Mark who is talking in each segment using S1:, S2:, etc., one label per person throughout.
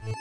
S1: Hello,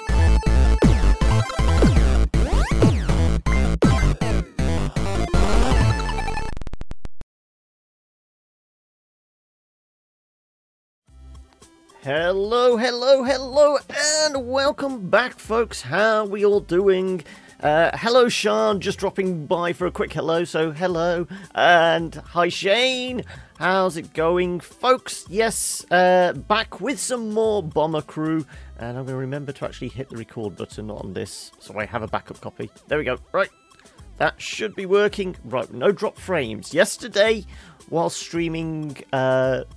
S1: hello, hello, and welcome back, folks. How are we all doing? Hello, Sean, just dropping by for a quick hello, so hello. And hi, Shane. How's it going, folks? Yes, back with some more Bomber Crew, and I'm going to remember to actually hit the record button on this, so I have a backup copy. There we go. Right, that should be working. Right, no drop frames. Yesterday, while streaming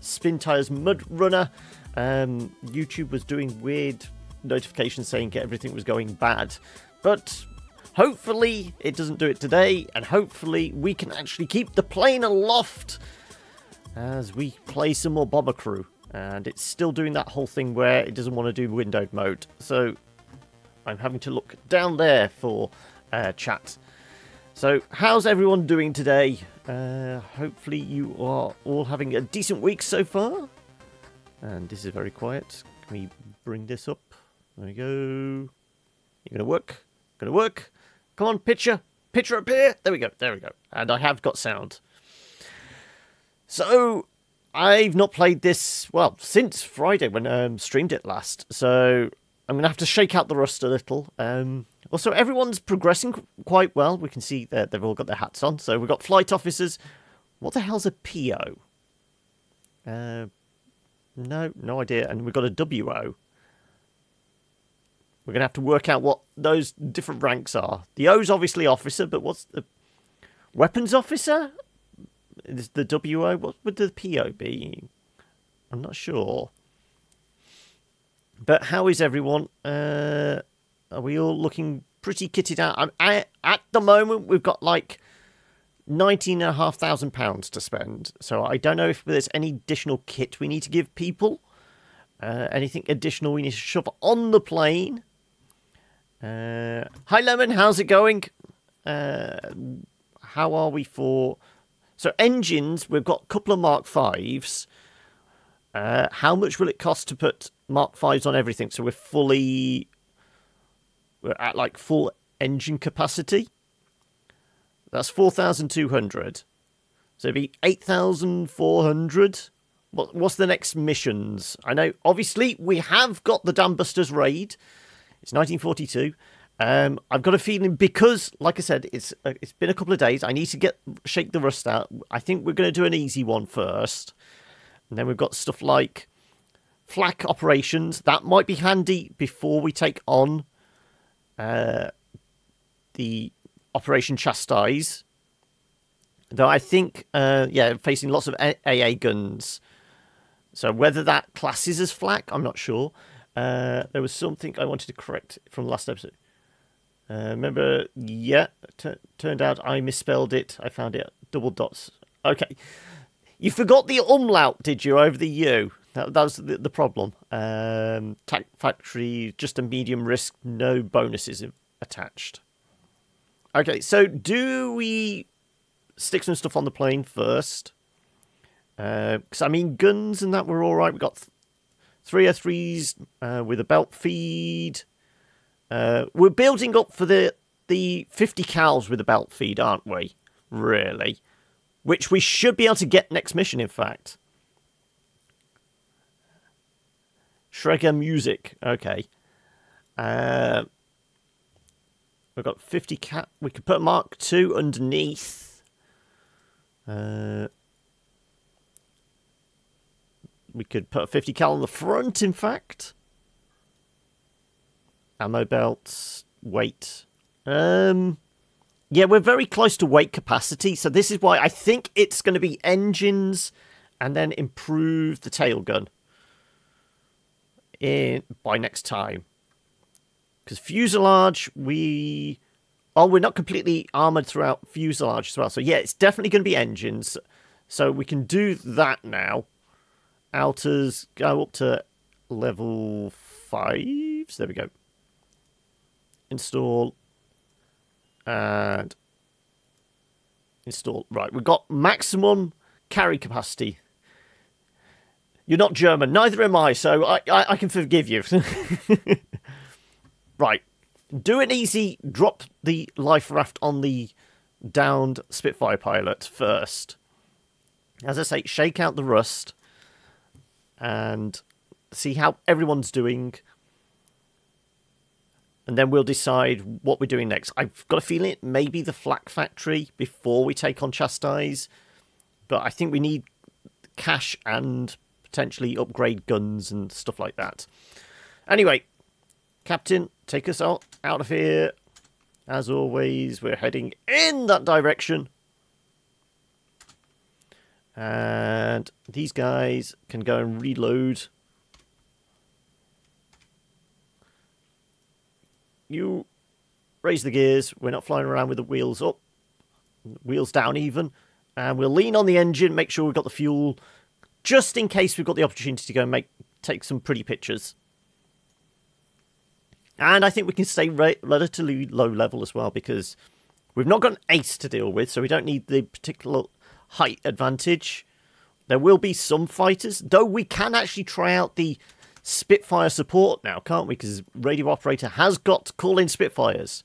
S1: Spin Tires Mud Runner, YouTube was doing weird notifications saying everything was going bad, but hopefully it doesn't do it today, and hopefully we can actually keep the plane aloft as we play some more Bomber Crew. And it's still doing that whole thing where it doesn't want to do windowed mode, so I'm having to look down there for chat. So how's everyone doing today? Hopefully you are all having a decent week so far. And this is very quiet. Can we bring this up? There we go. You're going to work. Going to work. Come on, picture. Picture up here. There we go. There we go. And I have got sound. So, I've not played this, well, since Friday when I streamed it last. So, I'm going to have to shake out the rust a little. Also, everyone's progressing quite well. We can see that they've all got their hats on. So, we've got flight officers. What the hell's a PO? No idea. And we've got a WO. We're going to have to work out what those different ranks are. The O's obviously officer, but what's the weapons officer? Is the WO? What would the PO be? I'm not sure. But how is everyone? Are we all looking pretty kitted out? At the moment, we've got like £19,500 to spend, so I don't know if there's any additional kit we need to give people, anything additional we need to shove on the plane. Hi Lemon, how's it going? How are we for... So engines, we've got a couple of Mark 5s. How much will it cost to put Mark 5s on everything? So we're at like full engine capacity. That's 4,200. So it'd be 8,400. What's the next missions? I know, obviously, we have got the Dambusters raid. It's 1942. I've got a feeling because, like I said, it's been a couple of days. I need to shake the rust out. I think we're going to do an easy one first. And then we've got stuff like flak operations. That might be handy before we take on the Operation Chastise. Though I think, yeah, facing lots of AA guns. So whether that classes as flak, I'm not sure. There was something I wanted to correct from the last episode. Remember, yeah, turned out I misspelled it. I found it double dots. Okay. You forgot the umlaut, did you, over the U? That was the problem. Tac factory, just a medium risk, no bonuses attached. Okay, so do we stick some stuff on the plane first? Because, I mean, guns and that were all right. We've got 303s with a belt feed. We're building up for the 50 cals with a belt feed, aren't we? Really? Which we should be able to get next mission, in fact. Schreger music. Okay. We've got 50 cat. We could put Mark II underneath. We could put a 50 cal on the front, in fact. Ammo belts. Weight. Yeah, we're very close to weight capacity. So this is why I think it's going to be engines and then improve the tail gun by next time. Because fuselage, we're not completely armoured throughout fuselage as well. So yeah, it's definitely going to be engines. So we can do that now. Outers go up to level 5. So there we go. Install. And install. Right, we've got maximum carry capacity. You're not German, neither am I, so I can forgive you. Right. Do it easy. Drop the life raft on the downed Spitfire pilot first. As I say, shake out the rust and see how everyone's doing. And then we'll decide what we're doing next. I've got a feeling it may be the flak factory before we take on Chastise. But I think we need cash and potentially upgrade guns and stuff like that. Anyway, Captain, take us out of here. As always, we're heading in that direction. And these guys can go and reload. You raise the gears. We're not flying around with the wheels up. Wheels down even. And we'll lean on the engine, make sure we've got the fuel, just in case we've got the opportunity to go and take some pretty pictures. And I think we can stay relatively low level as well, because we've not got an ace to deal with, so we don't need the particular height advantage. There will be some fighters, though we can actually try out the Spitfire support now, can't we? Because radio operator has got to call in Spitfires.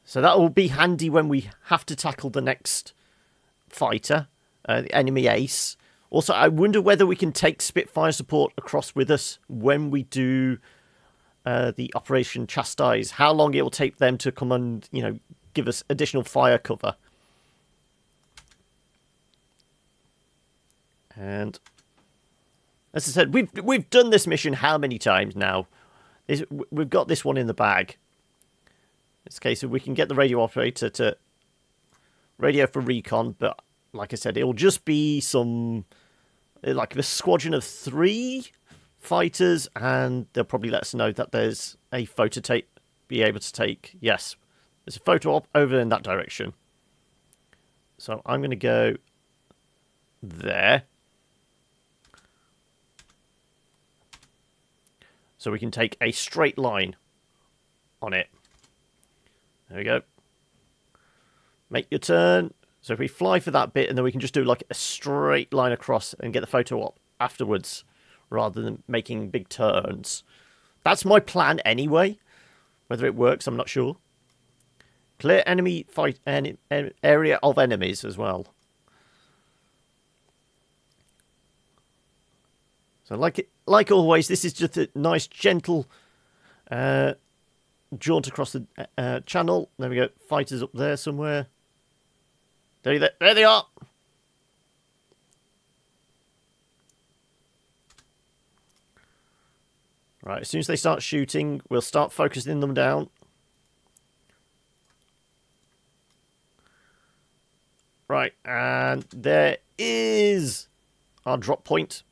S1: So that will be handy when we have to tackle the next fighter, the enemy ace. Also, I wonder whether we can take Spitfire support across with us when we do the Operation Chastise. How long it will take them to come and, you know, give us additional fire cover. And as I said, we've done this mission how many times now? We've got this one in the bag. In this case, we can get the radio operator to radio for recon, but like I said, it'll just be like a squadron of 3 fighters, and they'll probably let us know that there's a photo tape be able to take. Yes, there's a photo op over in that direction. So I'm going to go there. So we can take a straight line on it. There we go. Make your turn. So if we fly for that bit, and then we can just do like a straight line across and get the photo op afterwards, rather than making big turns. That's my plan anyway. Whether it works, I'm not sure. Clear enemy fight area of enemies as well. So like always, this is just a nice gentle jaunt across the channel. There we go. Fighters up there somewhere. There they are. Right, as soon as they start shooting, we'll start focusing them down. Right, and there is our drop point.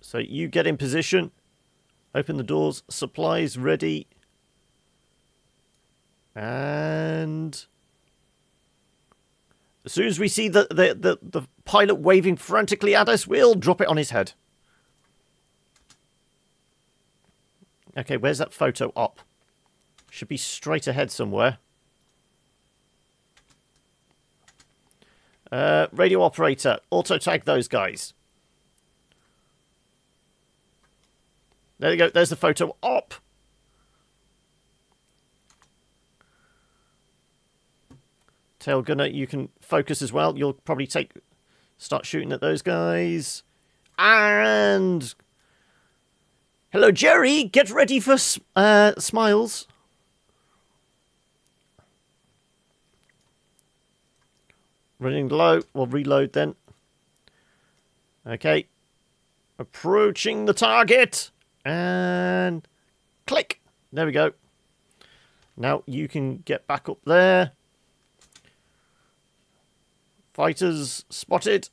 S1: So you get in position, open the doors, supplies ready, and as soon as we see the pilot waving frantically at us, we'll drop it on his head. Okay, where's that photo op? Should be straight ahead somewhere. Radio operator, auto-tag those guys. There you go, there's the photo op. Tail gunner, you can focus as well. You'll probably start shooting at those guys. And hello, Jerry. Get ready for smiles. Running low. We'll reload then. Okay. Approaching the target. And click. There we go. Now you can get back up there. Fighters spotted.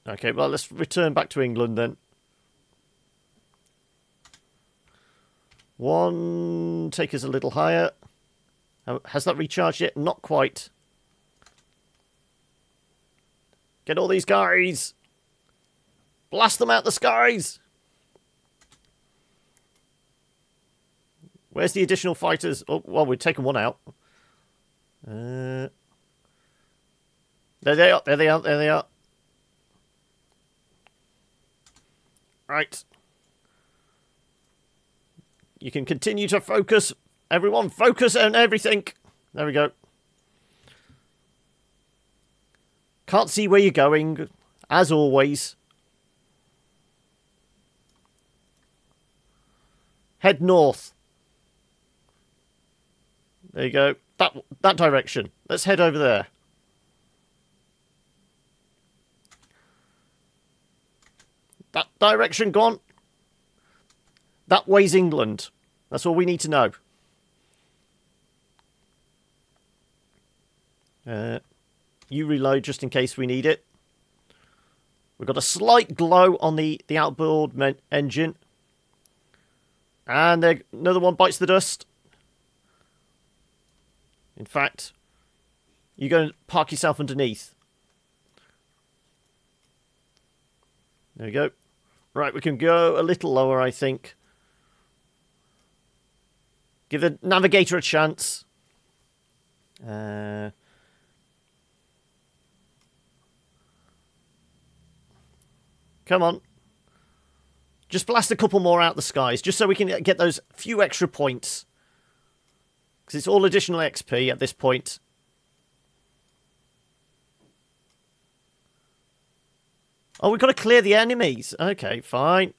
S1: Okay, well, let's return back to England then. One, take us a little higher. Has that recharged yet? Not quite. Get all these guys. Blast them out the skies. Where's the additional fighters? Oh, well, we've taken one out. There they are. There they are. There they are. Right. You can continue to focus. Everyone, focus on everything. There we go. Can't see where you're going, as always. Head north. There you go. That direction. Let's head over there. That direction, go on. That way's England. That's all we need to know. You reload just in case we need it. We've got a slight glow on the outboard engine. And another one bites the dust. In fact, you go and park yourself underneath. There we go. Right, we can go a little lower, I think. Give the navigator a chance. Come on. Just blast a couple more out the skies, just so we can get those few extra points. Because it's all additional XP at this point. Oh, we've got to clear the enemies. Okay, fine.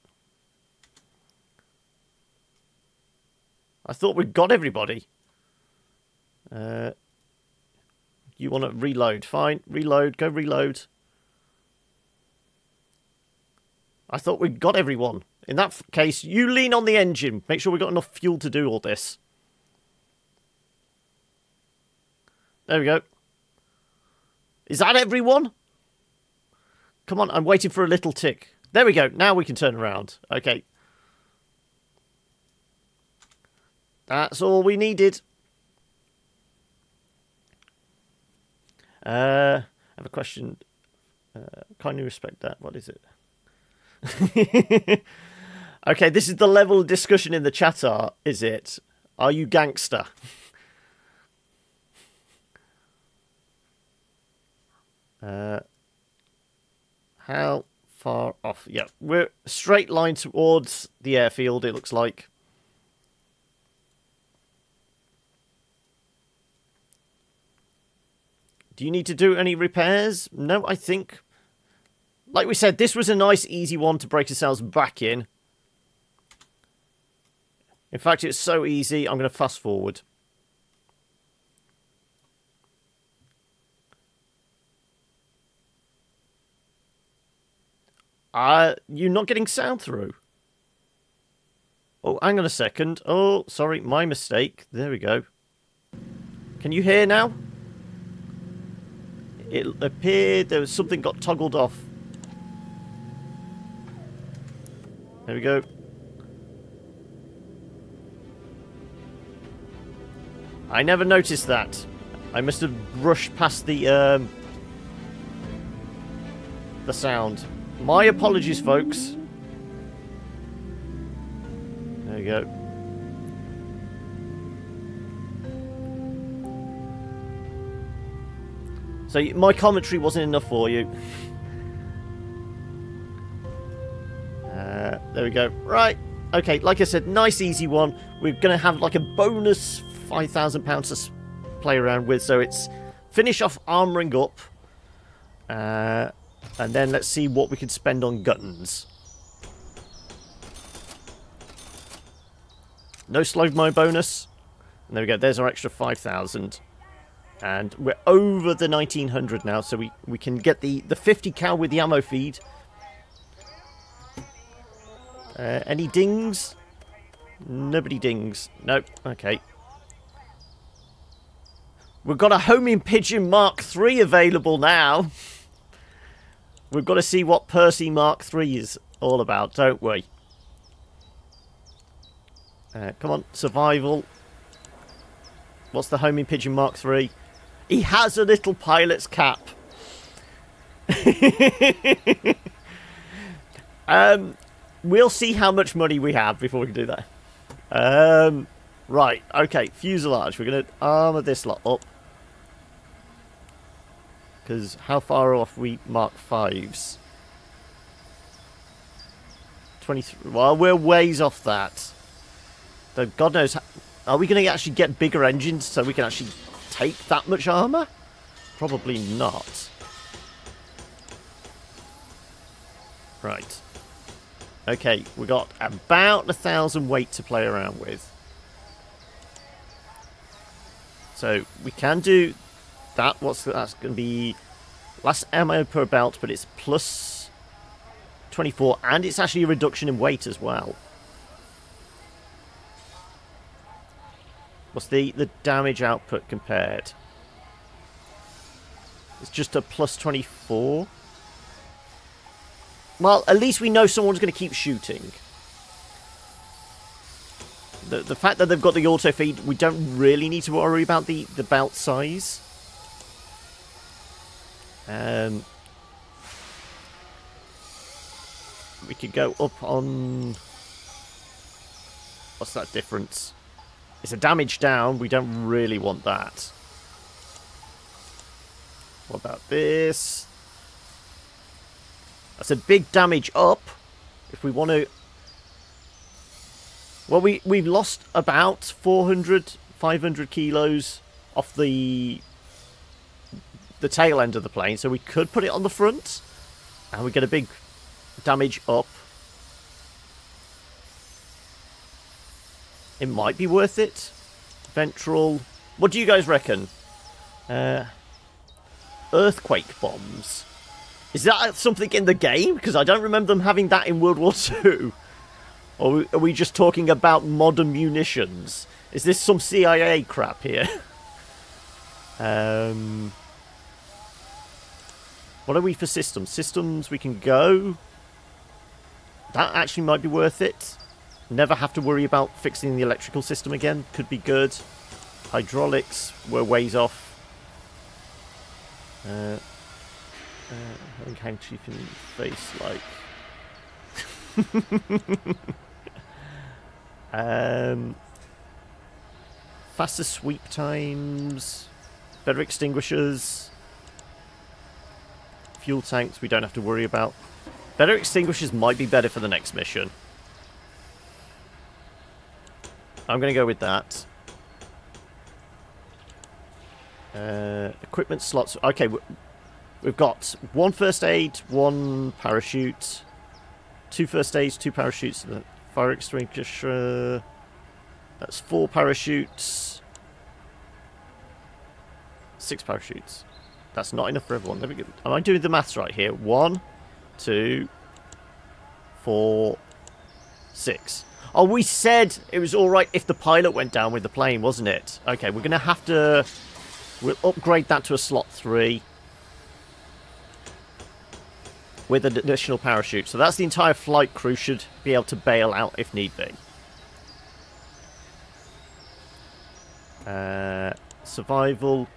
S1: I thought we'd got everybody. You want to reload. Fine, reload. Go reload. I thought we'd got everyone. In that case, you lean on the engine. Make sure we've got enough fuel to do all this. There we go. Is that everyone? Come on, I'm waiting for a little tick. There we go. Now we can turn around. Okay. That's all we needed. I have a question. Kindly respect that. What is it? Okay, this is the level of discussion in the chat, is it? Are you gangster? How far off? Yeah, we're straight line towards the airfield, it looks like. Do you need to do any repairs? No, I think... Like we said, this was a nice, easy one to break ourselves back in. In fact, it's so easy, I'm going to fast forward. You're not getting sound through. Oh, hang on a second. Oh, sorry, my mistake. There we go. Can you hear now? It appeared there was something got toggled off. There we go. I never noticed that. I must have brushed past the sound. My apologies, folks. There you go. So my commentary wasn't enough for you. There we go. Right. Okay, like I said, nice easy one. We're going to have like a bonus £5,000 to play around with. So it's finish off armouring up. And then let's see what we can spend on guns. No slow mo bonus. And there we go. There's our extra 5,000. And we're over the 1900 now, so we can get the 50 cal with the ammo feed. Any dings? Nobody dings. Nope. Okay. We've got a homing pigeon Mark III available now. We've got to see what Percy Mark III is all about, don't we? Come on, survival. What's the homing pigeon Mark III? He has a little pilot's cap. We'll see how much money we have before we can do that. Right, okay, fuselage. We're going to armour this lot up. Because how far off we Mark 5s? 23. Well, we're ways off that. Though God knows, are we going to actually get bigger engines so we can actually take that much armor? Probably not. Right. Okay, we got about 1,000 weight to play around with. So we can do that. That's going to be less ammo per belt, but it's plus 24, and it's actually a reduction in weight as well. What's the damage output compared? It's just a plus 24. Well, at least we know someone's going to keep shooting. The fact that they've got the auto feed, we don't really need to worry about the belt size. We could go up on... What's that difference? It's a damage down. We don't really want that. What about this? That's a big damage up. If we want to... Well, we've lost about 400, 500 kilos off the tail end of the plane, so we could put it on the front, and we get a big damage up. It might be worth it. Ventral. What do you guys reckon? Earthquake bombs. Is that something in the game? Because I don't remember them having that in World War II. Or are we just talking about modern munitions? Is this some CIA crap here? What are we for systems? Systems, we can go. That actually might be worth it. Never have to worry about fixing the electrical system again. Could be good. Hydraulics, we're ways off. Having handkerchief in the face, like... faster sweep times. Better extinguishers. Fuel tanks we don't have to worry about. Better extinguishers might be better for the next mission. I'm going to go with that. Equipment slots. Okay, we've got 1 first aid, 1 parachute, 2 first aids, 2 parachutes, fire extinguisher. That's 4 parachutes, 6 parachutes. That's not enough for everyone. Let me get, am I doing the maths right here? 1, 2, 4, 6. Oh, we said it was alright if the pilot went down with the plane, wasn't it? Okay, we're going to have to... We'll upgrade that to a slot 3. With an additional parachute. So that's the entire flight crew should be able to bail out if need be. Survival.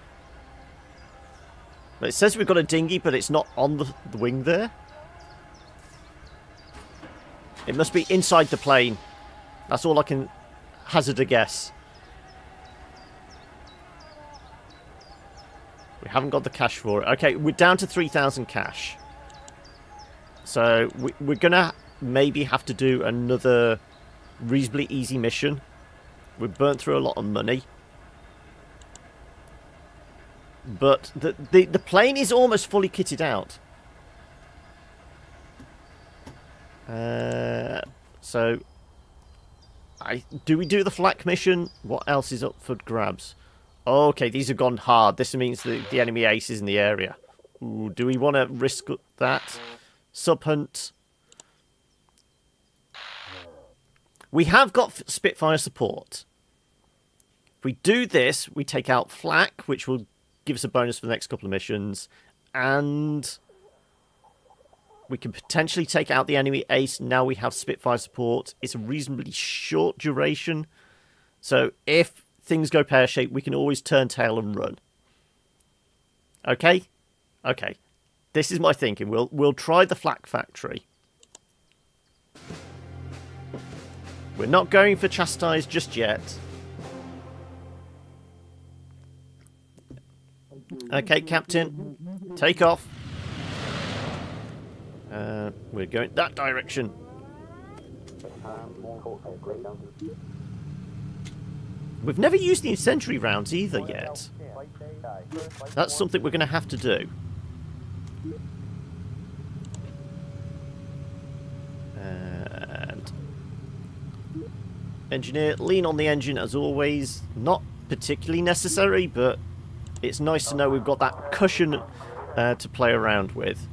S1: It says we've got a dinghy, but it's not on the wing there. It must be inside the plane. That's all I can hazard a guess. We haven't got the cash for it. Okay, we're down to 3,000 cash. So we're going to maybe have to do another reasonably easy mission. We've burnt through a lot of money. But the plane is almost fully kitted out. So, do we do the flak mission? What else is up for grabs? Okay, these have gone hard. This means the enemy ace is in the area. Ooh, do we want to risk that? Subhunt. We have got Spitfire support. If we do this, we take out flak, which will give us a bonus for the next couple of missions. And we can potentially take out the enemy ace. Now we have Spitfire support. It's a reasonably short duration. So if things go pear-shaped, we can always turn tail and run. Okay? Okay. This is my thinking. We'll try the flak factory. We're not going for chastise just yet. Okay, Captain. Take off. We're going that direction. We've never used the incendiary rounds either yet. That's something we're going to have to do. And engineer, lean on the engine as always. Not particularly necessary, but it's nice to know we've got that cushion to play around with.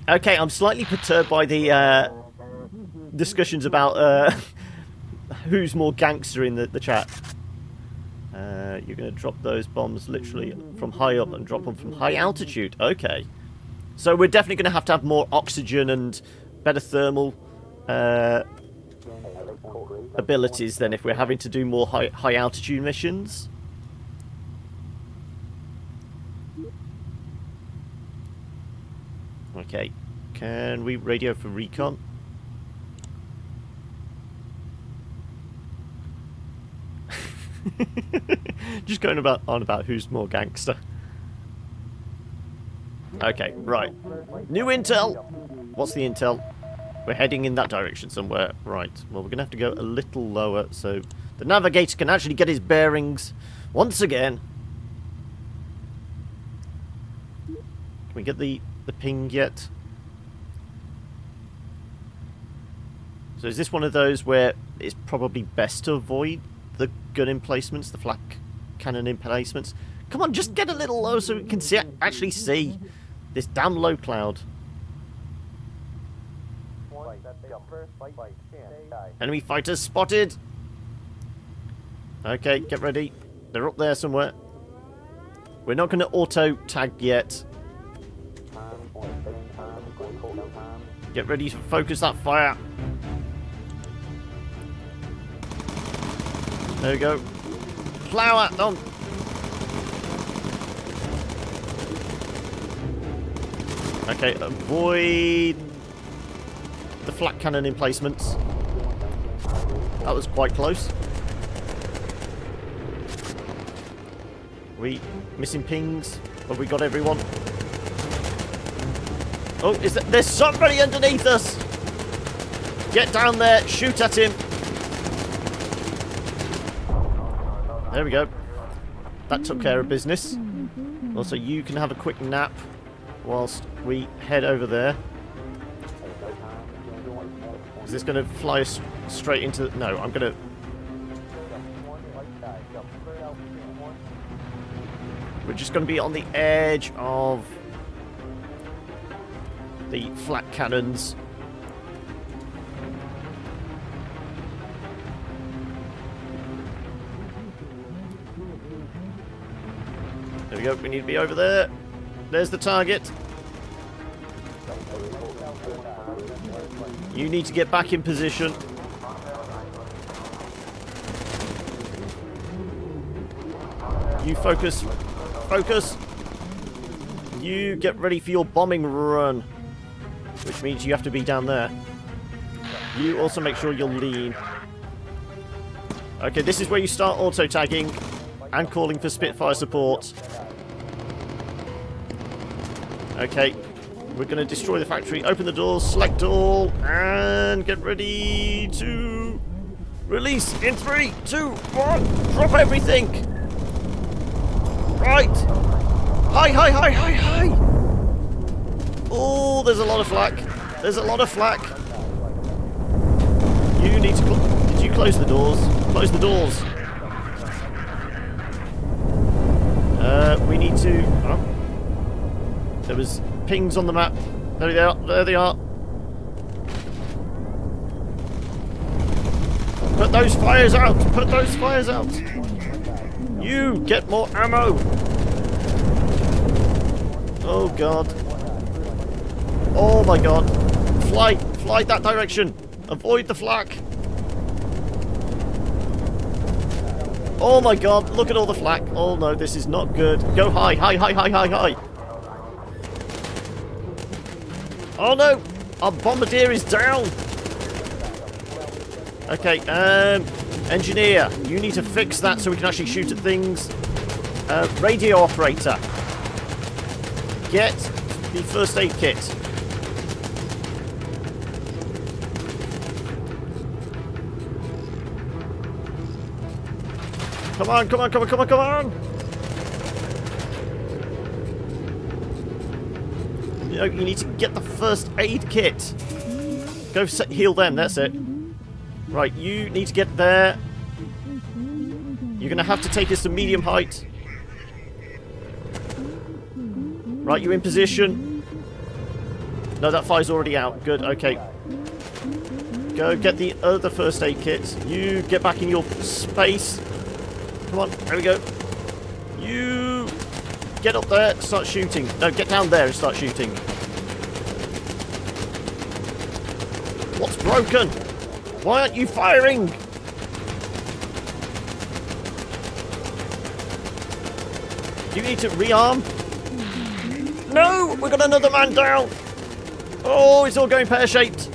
S1: Okay, I'm slightly perturbed by the discussions about who's more gangster in the chat. You're going to drop those bombs literally from high up and drop them from high altitude. Okay. So we're definitely going to have more oxygen and better thermal abilities than if we're having to do more high altitude missions. Okay. Can we radio for recon? Just going on about who's more gangster. Okay, right. New intel! What's the intel? We're heading in that direction somewhere. Right, well we're going to have to go a little lower so the navigator can actually get his bearings once again. Can we get the ping yet? So is this one of those where it's probably best to avoid the gun emplacements, the flak cannon emplacements? Come on, just get a little low so we can actually see this damn low cloud. Enemy fighters spotted. Okay, get ready. They're up there somewhere. We're not going to auto tag yet. Get ready to focus that fire. There we go. Plow at them. Okay, avoid the flak cannon emplacements. That was quite close. We missing pings? Have we got everyone? Oh, there's somebody underneath us! Get down there, shoot at him. There we go. That took care of business. Also, you can have a quick nap whilst we head over there. Is this going to fly us straight into... No, I'm going to... We're just going to be on the edge of the flak cannons. There we go, we need to be over there. There's the target. You need to get back in position. You focus. Focus. You get ready for your bombing run. Which means you have to be down there. You also make sure you're lean. Okay, this is where you start auto-tagging and calling for Spitfire support. Okay, we're going to destroy the factory. Open the doors, select all, and get ready to release in 3, 2, 1. Drop everything. Right. Hi, hi, hi, hi, hi. Oh, there's a lot of flak. There's a lot of flak. You need to... Did you close the doors? Close the doors. We need to... Oh. There was pings on the map. There they are. There they are. Put those fires out. Put those fires out. You get more ammo. Oh, God. Oh, my God. Fly. Fly that direction. Avoid the flak. Oh, my God. Look at all the flak. Oh, no. This is not good. Go high. High, high, high, high, high. Oh, no. Our bombardier is down. Okay. Engineer. You need to fix that so we can actually shoot at things. Radio operator. Get the first aid kit. Come on, come on, come on, come on, come on! You know, you need to get the first aid kit. Go heal them, that's it. Right, you need to get there. You're going to have to take us to medium height. Right, you in position. No, that fire's already out. Good, okay. Go get the other first aid kit. You get back in your space. Come on, there we go. You get up there, start shooting. No, get down there and start shooting. What's broken? Why aren't you firing? Do you need to rearm? No! We've got another man down! Oh, it's all going pear-shaped.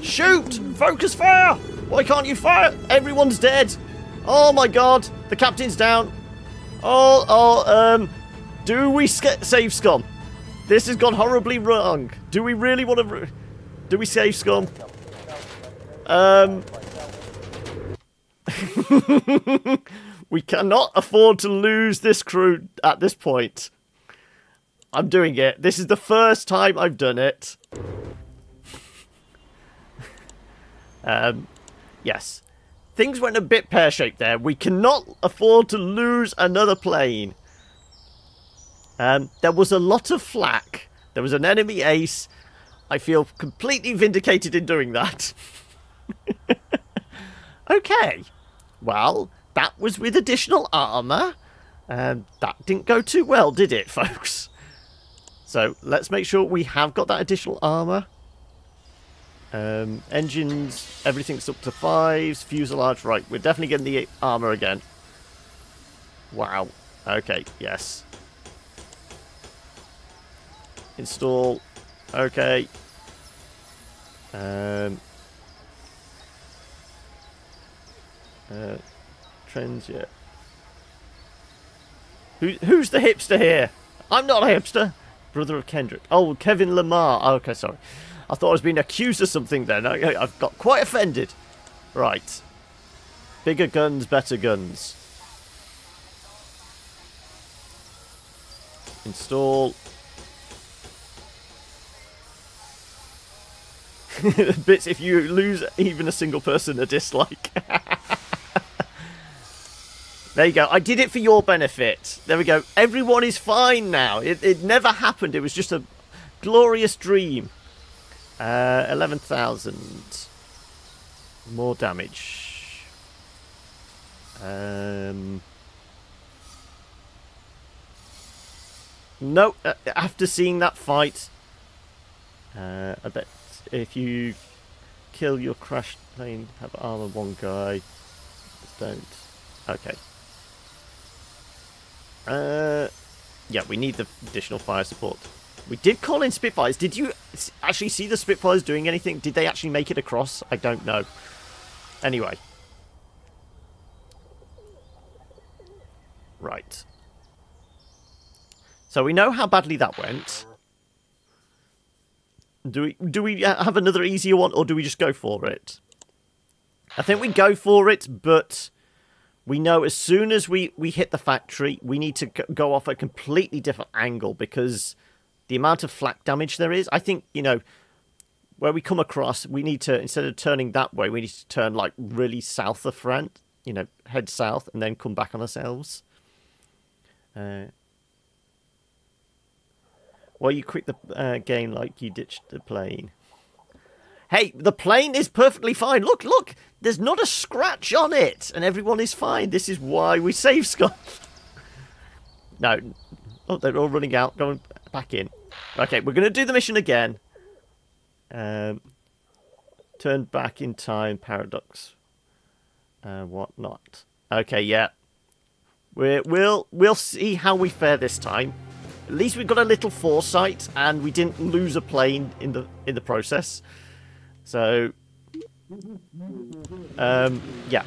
S1: Shoot! Focus fire! Why can't you fire? Everyone's dead. Oh my god. The captain's down. Do we save scum? This has gone horribly wrong. Do we really want to... Do we save scum? We cannot afford to lose this crew at this point. I'm doing it. This is the first time I've done it. Yes. Things went a bit pear-shaped there. We cannot afford to lose another plane. There was a lot of flak. There was an enemy ace. I feel completely vindicated in doing that. Okay. Well, that was with additional armour. That didn't go too well, did it, folks? So, let's make sure we have got that additional armour. Engines, everything's up to 5s. Fuselage, right. We're definitely getting the armour again. Wow. Okay, yes. Install. Okay. Trends, yeah. Who's the hipster here? I'm not a hipster. Brother of Kendrick. Oh, Kevin Lamar. Oh, okay, sorry. I thought I was being accused of something then. I've got quite offended. Right. Bigger guns, better guns. Install. Bits if you lose even a single person a dislike. There you go. I did it for your benefit. There we go. Everyone is fine now. It never happened. It was just a glorious dream. 11,000. More damage. No, after seeing that fight, I bet if you kill your crashed plane, have armor one guy. Don't. Okay. Yeah, we need the additional fire support. We did call in Spitfires. Did you actually see the Spitfires doing anything? Did they actually make it across? I don't know. Anyway. Right. So we know how badly that went. Do we have another easier one, or do we just go for it? I think we go for it, but we know as soon as we hit the factory, we need to go off a completely different angle, because the amount of flak damage there is, I think, you know, where we come across, we need to, instead of turning that way, we need to turn, like, really south of front, you know, head south, and then come back on ourselves. Well, you quit the game like you ditched the plane. Hey, the plane is perfectly fine. Look, look. There's not a scratch on it. And everyone is fine. This is why we save Scott. No. Oh, they're all running out. Going back in. Okay, we're going to do the mission again. Turn back in time. Paradox. Whatnot. Okay, yeah. We'll see how we fare this time. At least we've got a little foresight, and we didn't lose a plane in the process. So, yeah,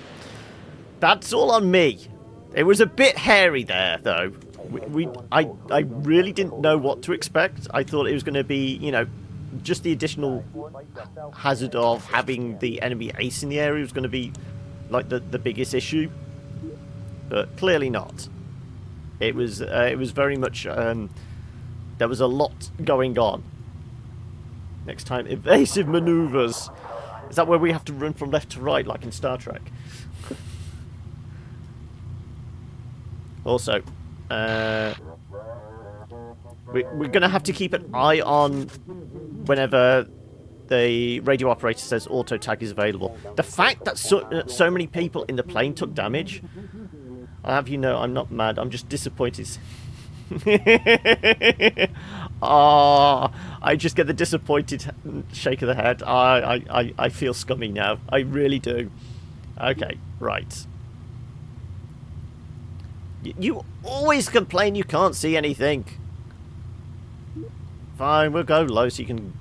S1: that's all on me. It was a bit hairy there, though. I really didn't know what to expect. I thought it was going to be, you know, just the additional hazard of having the enemy ace in the area was going to be like the biggest issue, but clearly not. It was very much there was a lot going on. Next time, evasive maneuvers. Is that where we have to run from left to right like in Star Trek? Also, we're going to have to keep an eye on whenever the radio operator says auto tag is available. The fact that so many people in the plane took damage, I'll have you know, I'm not mad, I'm just disappointed. I just get the disappointed shake of the head. I feel scummy now. I really do. Okay, right. You always complain you can't see anything. Fine, we'll go low so you can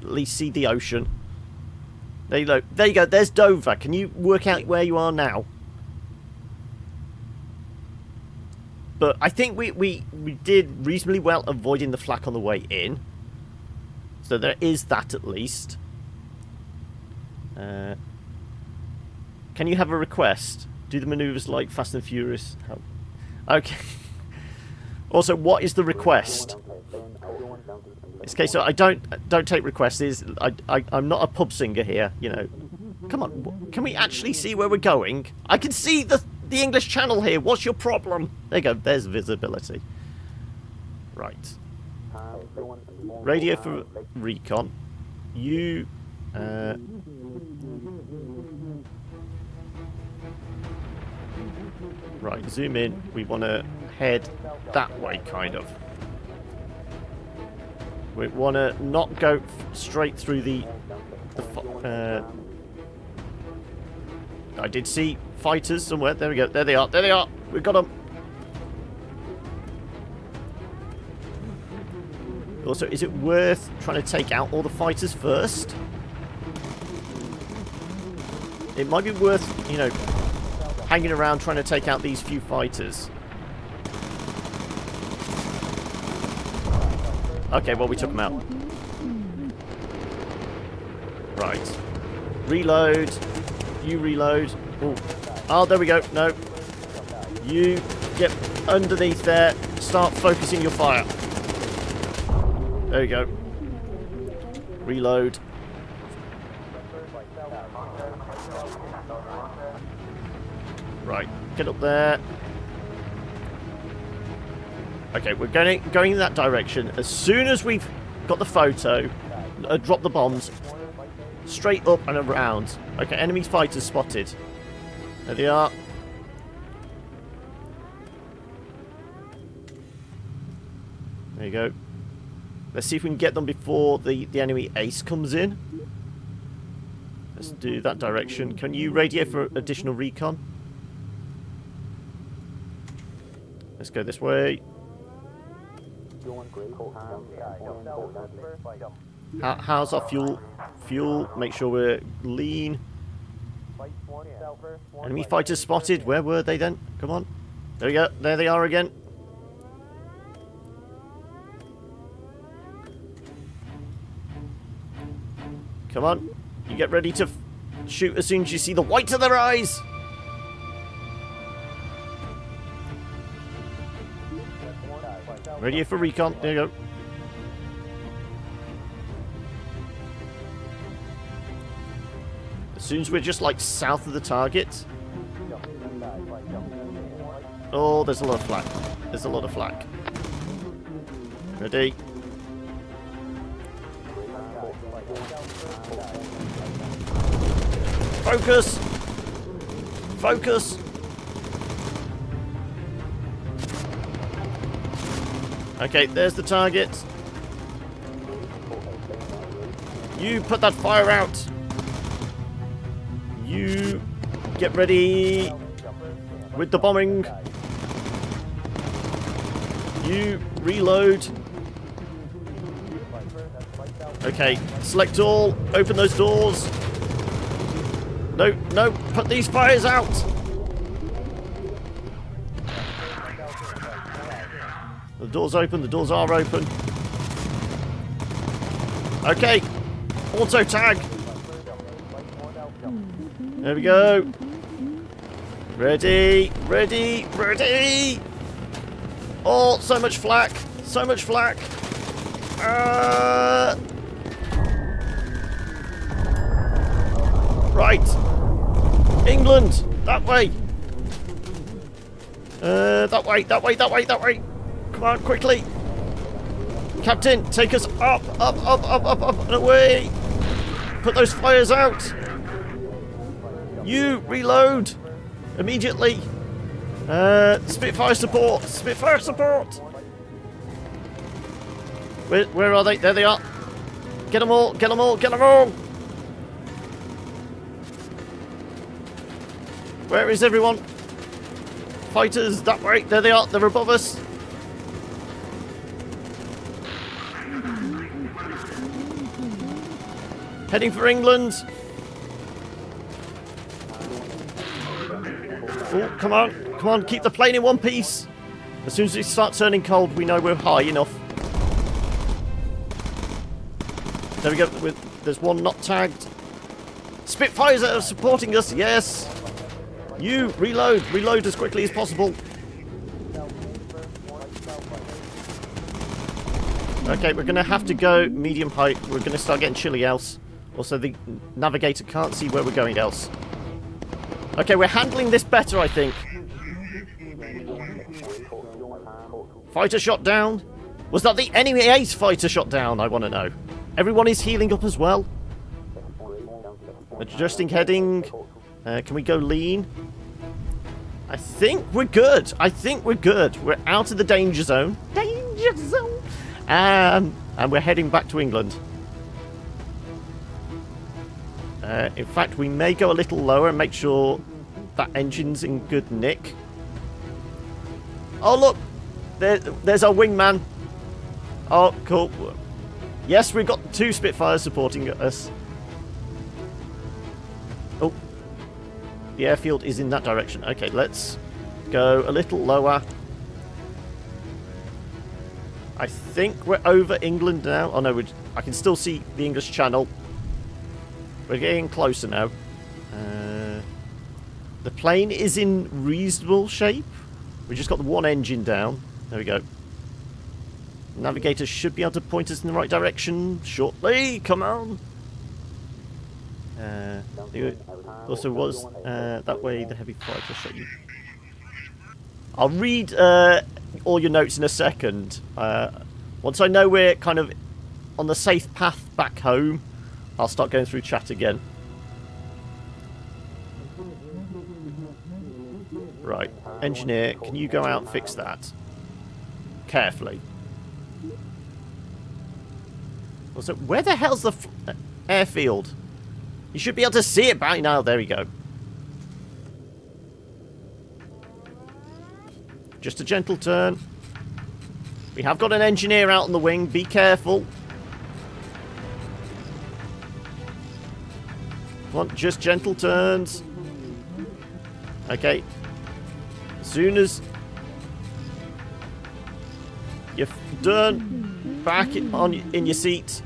S1: at least see the ocean. There you go. There you go. There's Dover. Can you work out where you are now? But I think we did reasonably well avoiding the flak on the way in. So there is that at least. Can you have a request? Do the maneuvers like Fast and Furious? Okay. Also, what is the request? It's okay, so I don't take requests. I'm not a pub singer here, you know. Come on, can we actually see where we're going? I can see the English Channel here. What's your problem? There you go. There's visibility. Right. Radio for recon. You. Right. Zoom in. We want to head that way, kind of. We want to not go straight through the I did see fighters somewhere. There we go. There they are. There they are. We've got them. Also, is it worth trying to take out all the fighters first? It might be worth, you know, hanging around trying to take out these few fighters. Okay, well, we took them out. Right. Reload. You reload. Ooh. Oh, there we go. No. You get underneath there. Start focusing your fire. There you go. Reload. Right. Get up there. Okay, we're going in that direction. As soon as we've got the photo, drop the bombs. Straight up and around. Okay, enemy fighters spotted. There they are. There you go. Let's see if we can get them before the enemy ace comes in. Let's do that direction. Can you radio for additional recon? Let's go this way. How's our fuel? Fuel, make sure we're lean. Enemy fighters spotted. Where were they then? Come on. There we go. There they are again. Come on. You get ready to shoot as soon as you see the white of their eyes. Ready for recon. There you go. As soon as we're just like south of the target. Oh, there's a lot of flak. There's a lot of flak. Ready. Focus. Focus. Okay, there's the target. You put that fire out. You get ready with the bombing. You reload. Okay, select all. Open those doors. No, no, put these fires out. The door's open. The doors are open. Okay. Auto tag. There we go. Ready, ready, ready. Oh, so much flak. So much flak. Right. England. That way. That way, that way, that way, that way. Come on, quickly. Captain, take us up, up, up, up, up, up, and away. Put those fires out. You, reload. Immediately. Spitfire support. Spitfire support. Where are they? There they are. Get them all, get them all, get them all. Where is everyone? Fighters, that way. There they are. They're above us. Heading for England. Oh, come on. Come on. Keep the plane in one piece. As soon as it starts turning cold, we know we're high enough. There we go. There's one not tagged. Spitfires are supporting us. Yes. You, reload. Reload as quickly as possible. Okay, we're going to have to go medium height. We're going to start getting chilly else. Also, the navigator can't see where we're going else. Okay, we're handling this better, I think. Fighter shot down. Was that the enemy ace fighter shot down? I want to know. Everyone is healing up as well. Adjusting heading. Can we go lean? I think we're good. I think we're good. We're out of the danger zone. Danger zone. And we're heading back to England. In fact, we may go a little lower and make sure that engine's in good nick. Oh, look. There's our wingman. Oh, cool. Yes, we've got 2 Spitfires supporting us. Oh. The airfield is in that direction. Okay, let's go a little lower. I think we're over England now. Oh, no, I can still see the English Channel. We're getting closer now. The plane is in reasonable shape. We just got the one engine down. There we go. Navigator should be able to point us in the right direction shortly. Come on. Also was that way the heavy fighter shot you. I'll read all your notes in a second. Once I know we're kind of on the safe path back home, I'll start going through chat again. Right, engineer, can you go out and fix that? Carefully. Also, where the hell's the airfield? You should be able to see it by now. There we go. Just a gentle turn. We have got an engineer out on the wing. Be careful. Come on, just gentle turns. Okay. As soon as you're done, back in your seat.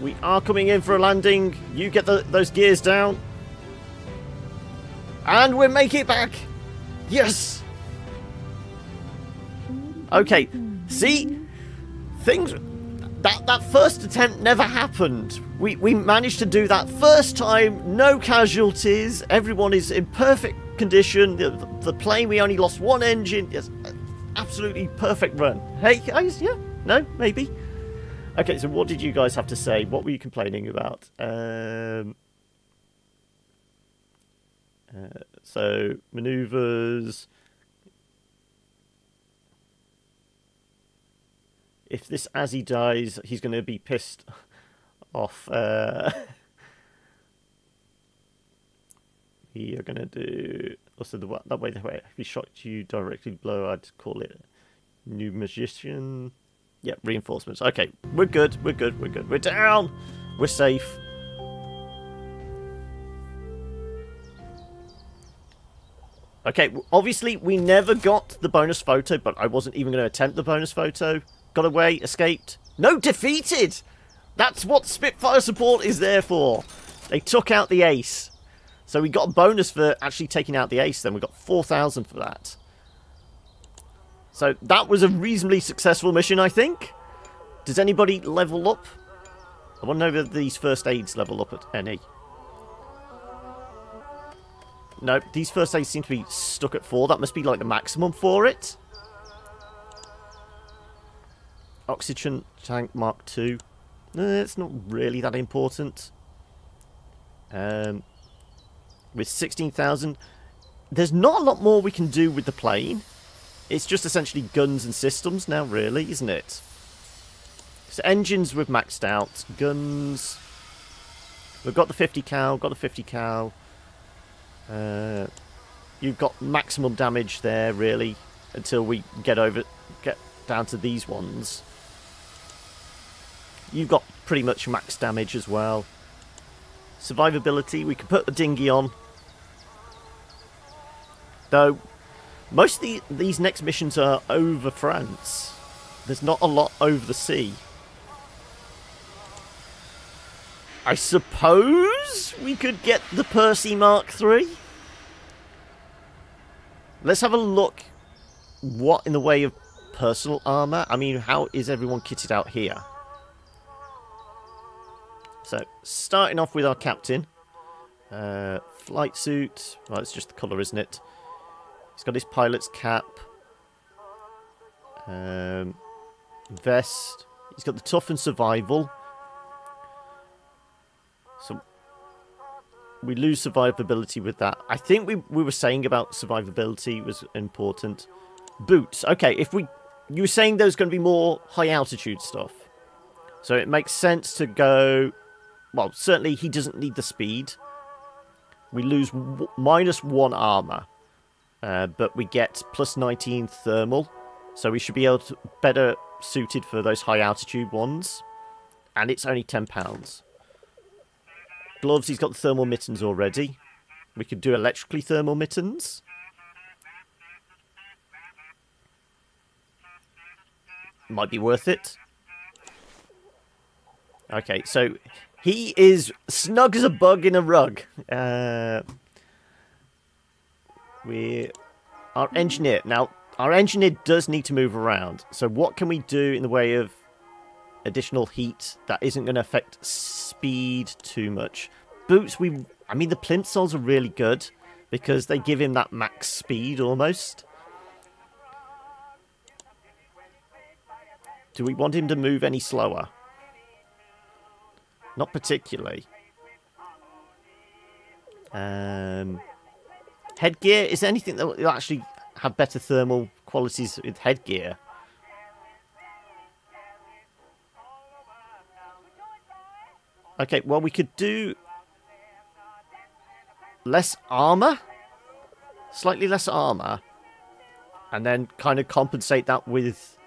S1: We are coming in for a landing. You get those gears down. And we're making it back. Yes. Okay. See? Things... That first attempt never happened. We managed to do that first time. No casualties. Everyone is in perfect condition. The plane, we only lost one engine. Yes, absolutely perfect run. Hey, guys? Yeah? No? Maybe? Okay, so what did you guys have to say? What were you complaining about? So, maneuvers. If this Azzy dies, he's going to be pissed off. We are going to do... Also, that way, if he shot you directly below, I'd call it new magician. Yep, reinforcements. Okay, we're good, we're good, we're good. We're down! We're safe. Okay, obviously, we never got the bonus photo, but I wasn't even going to attempt the bonus photo. Got away, escaped. No, defeated! That's what Spitfire support is there for. They took out the ace. So we got a bonus for actually taking out the ace then. We got 4,000 for that. So that was a reasonably successful mission, I think. Does anybody level up? I want to know if these first aids level up at any. No, these first aids seem to be stuck at 4. That must be like the maximum for it. Oxygen tank Mark II. It's not really that important. With 16,000, there's not a lot more we can do with the plane. It's just essentially guns and systems now, really, isn't it? So engines we've maxed out. Guns. We've got the 50 cal, got the 50 cal. You've got maximum damage there, really, until we get down to these ones. You've got pretty much max damage as well. Survivability, we can put the dinghy on. Though, most of these next missions are over France. There's not a lot over the sea. I suppose we could get the Percy Mark III. Let's have a look. What in the way of personal armour? I mean, how is everyone kitted out here? So, starting off with our captain. Flight suit. Well, it's just the colour, isn't it? He's got his pilot's cap. Vest. He's got the tough and survival. So, we lose survivability with that. I think we were saying about survivability was important. Boots. Okay, you were saying there's going to be more high altitude stuff. So it makes sense to go... Well, certainly he doesn't need the speed. We lose -1 armor. But we get plus 19 thermal. So we should be able to better suited for those high altitude ones. And it's only £10. Gloves, he's got the thermal mittens already. We could do electrically thermal mittens. Might be worth it. Okay, so he is snug as a bug in a rug. Our engineer. Now, our engineer does need to move around. So what can we do in the way of additional heat that isn't going to affect speed too much? Boots, I mean, the plinth soles are really good because they give him that max speed almost. Do we want him to move any slower? Not particularly. Headgear, is there anything that will actually have better thermal qualities with headgear? Okay, well, we could do less armor, slightly less armor, and then kind of compensate that with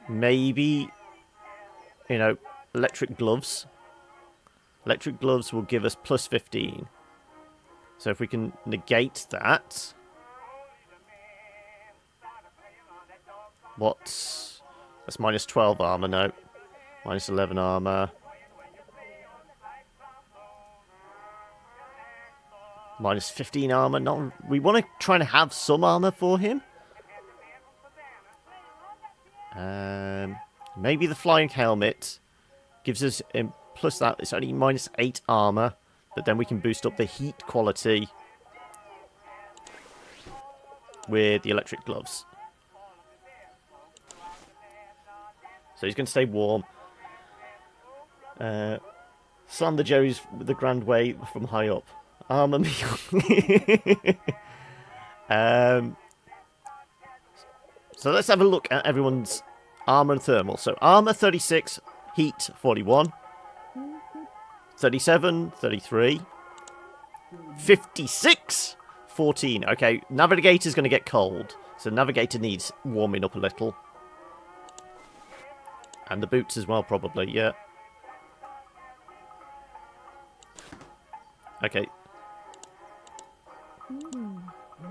S1: maybe, you know, electric gloves. Electric gloves will give us plus 15. So if we can negate that, that's minus 12 armor, no, minus 11 armor. Minus 15 armor. No, we want to try to have some armor for him. Maybe the flying helmet gives us plus that. It's only minus 8 armor, but then we can boost up the heat quality with the electric gloves. So he's going to stay warm. Slam the Jerry's with the grand way from high up. Armor me. So let's have a look at everyone's armor and thermal. So armor 36, heat 41, 37, 33, 56, 14. Okay, navigator's going to get cold, so navigator needs warming up a little. And the boots as well, probably, yeah. Okay.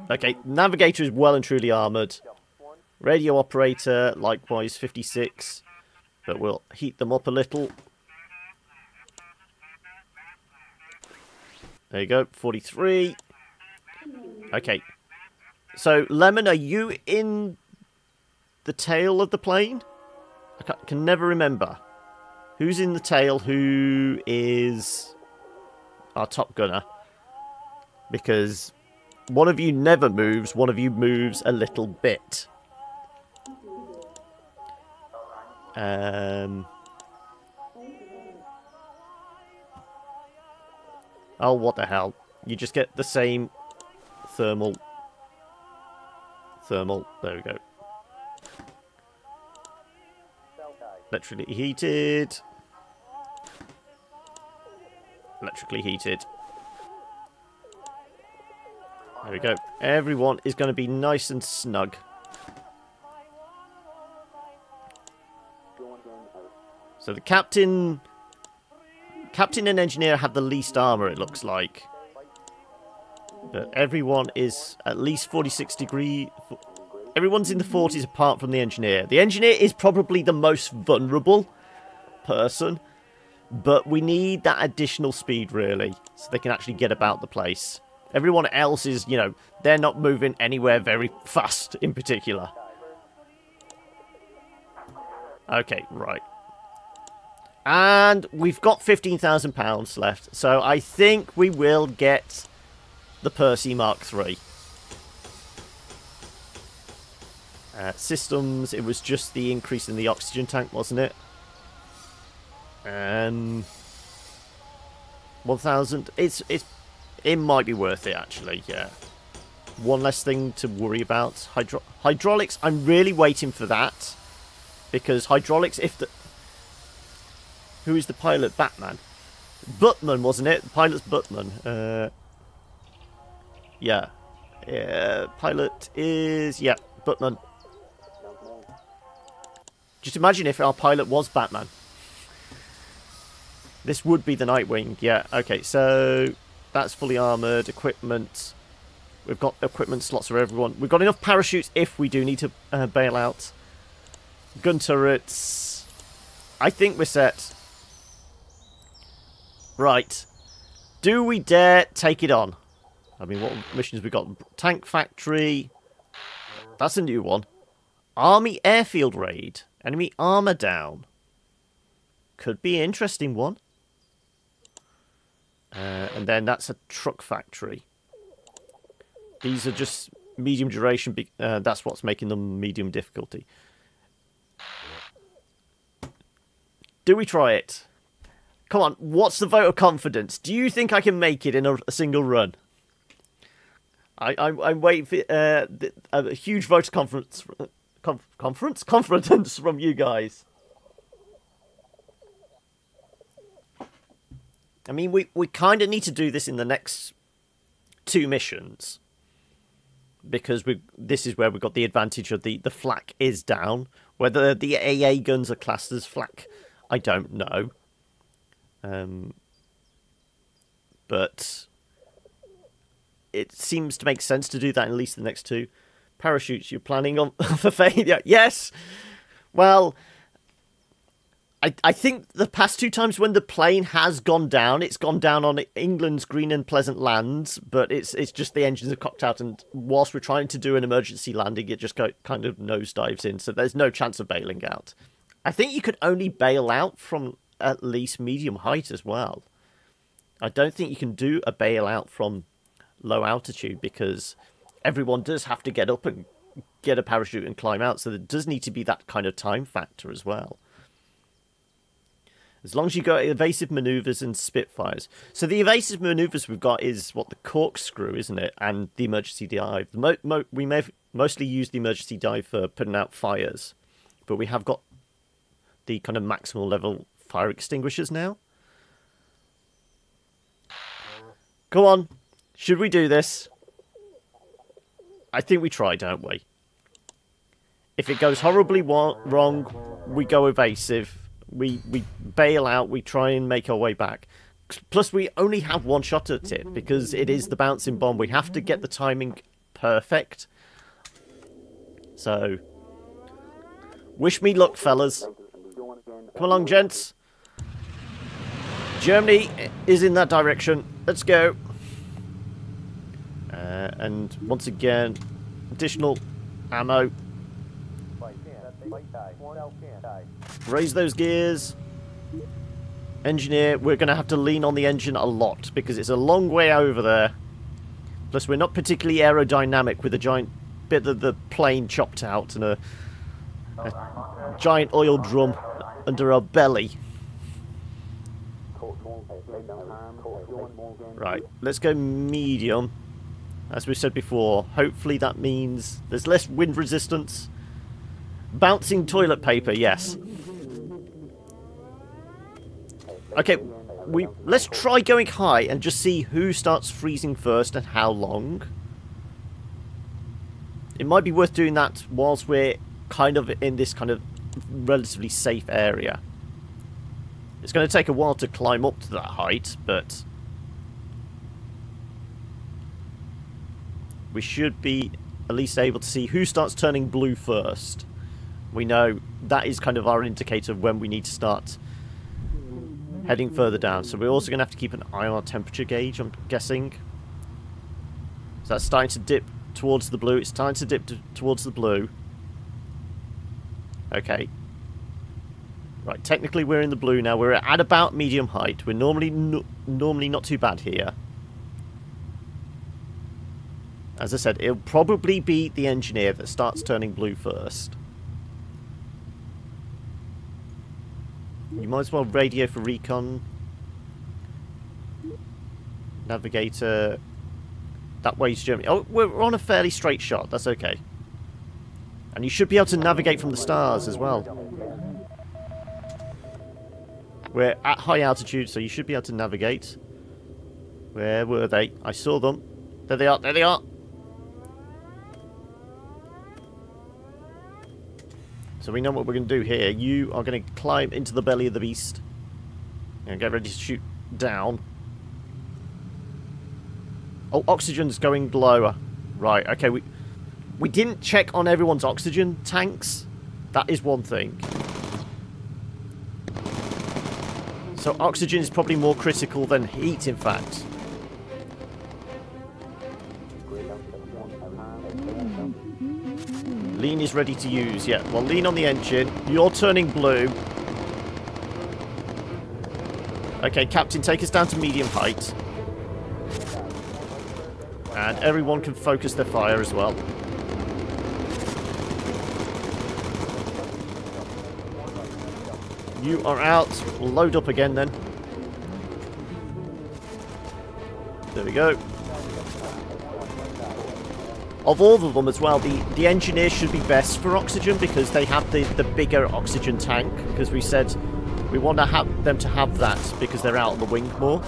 S1: Okay, navigator is well and truly armoured. Radio operator, likewise, 56. But we'll heat them up a little. There you go, 43. Okay. So, Lemon, are you in the tail of the plane? I can never remember. Who's in the tail? Who is our top gunner? Because one of you never moves, one of you moves a little bit. Oh, what the hell. You just get the same thermal. There we go. Electrically heated. Electrically heated. There we go. Everyone is going to be nice and snug. So the captain and engineer have the least armor, it looks like. But everyone is at least 46 degree. Everyone's in the 40s apart from the engineer. The engineer is probably the most vulnerable person. But we need that additional speed, really, so they can actually get about the place. Everyone else is, you know, they're not moving anywhere very fast in particular. Okay, right. And we've got £15,000 left, so I think we will get the Percy Mark III. Systems, it was just the increase in the oxygen tank, wasn't it? 1,000. It might be worth it, actually. Yeah. One less thing to worry about. Hydraulics. I'm really waiting for that, because hydraulics. Who is the pilot? Batman. Buttman, wasn't it? The pilot's Buttman. Yeah. Pilot is Buttman. Just imagine if our pilot was Batman. This would be the Nightwing. Yeah, okay, so that's fully armoured. Equipment. We've got equipment slots for everyone. We've got enough parachutes if we do need to bail out. Gun turrets. I think we're set. Right. Do we dare take it on? I mean, what missions we got? Tank factory. That's a new one. Army airfield raid. Enemy armour down. Could be an interesting one. And then that's a truck factory. These are just medium duration. That's what's making them medium difficulty. Do we try it? Come on, what's the vote of confidence? Do you think I can make it in a single run? I'm waiting for a huge vote of confidence from you guys. I mean, we kind of need to do this in the next 2 missions, because this is where we've got the advantage of the flak is down. Whether the AA guns are classed as flak, I don't know. But it seems to make sense to do that in at least the next 2. Parachutes, you're planning on for failure? Yes! Well, I think the past 2 times when the plane has gone down, it's gone down on England's green and pleasant lands, but it's just the engines are cocked out, and whilst we're trying to do an emergency landing, it just kind of nosedives in, so there's no chance of bailing out. I think you could only bail out from at least medium height as well. I don't think you can do a bailout from low altitude, because everyone does have to get up and get a parachute and climb out, so there does need to be that kind of time factor as well. As long as you got evasive manoeuvres and Spitfires. So the evasive manoeuvres we've got is, what, the corkscrew, isn't it? And the emergency dive. We may have mostly used the emergency dive for putting out fires, but we have got the kind of maximal level fire extinguishers now. Come on. Should we do this? I think we try, don't we? If it goes horribly wrong, we go evasive. We bail out, we try and make our way back. Plus, we only have 1 shot at it, because it is the bouncing bomb. We have to get the timing perfect. So, wish me luck, fellas. Come along, gents. Germany is in that direction. Let's go. And once again, additional ammo. Raise those gears. Engineer, we're going to have to lean on the engine a lot because it's a long way over there. Plus, we're not particularly aerodynamic with a giant bit of the plane chopped out and a giant oil drum under our belly. Right, let's go medium. As we said before, hopefully that means there's less wind resistance. Bouncing toilet paper, yes. Okay, let's try going high and just see who starts freezing first and how long. It might be worth doing that whilst we're kind of in this kind of relatively safe area. It's going to take a while to climb up to that height, but we should be at least able to see who starts turning blue first. We know that is kind of our indicator of when we need to start heading further down. So we're also going to have to keep an eye on our temperature gauge, I'm guessing. So that's starting to dip towards the blue. It's starting to dip towards the blue. Okay. Right, technically we're in the blue now. We're at about medium height. We're normally not too bad here. As I said, it'll probably be the engineer that starts turning blue first. You might as well radio for recon. Navigator. That way's Germany. Oh, we're on a fairly straight shot. That's okay. And you should be able to navigate from the stars as well. We're at high altitude, so you should be able to navigate. Where were they? I saw them. There they are. There they are. So we know what we're going to do here. You are going to climb into the belly of the beast. And get ready to shoot down. Oh, oxygen's going lower. Right, okay. We didn't check on everyone's oxygen tanks. That is one thing. So oxygen is probably more critical than heat, in fact. Lean is ready to use, yeah. Well, lean on the engine. You're turning blue. Okay, Captain, take us down to medium height. And everyone can focus their fire as well. You are out. We'll load up again then. There we go. Of all of them as well, the engineers should be best for oxygen because they have the bigger oxygen tank. Because we said we want to have them to have that because they're out on the wing more.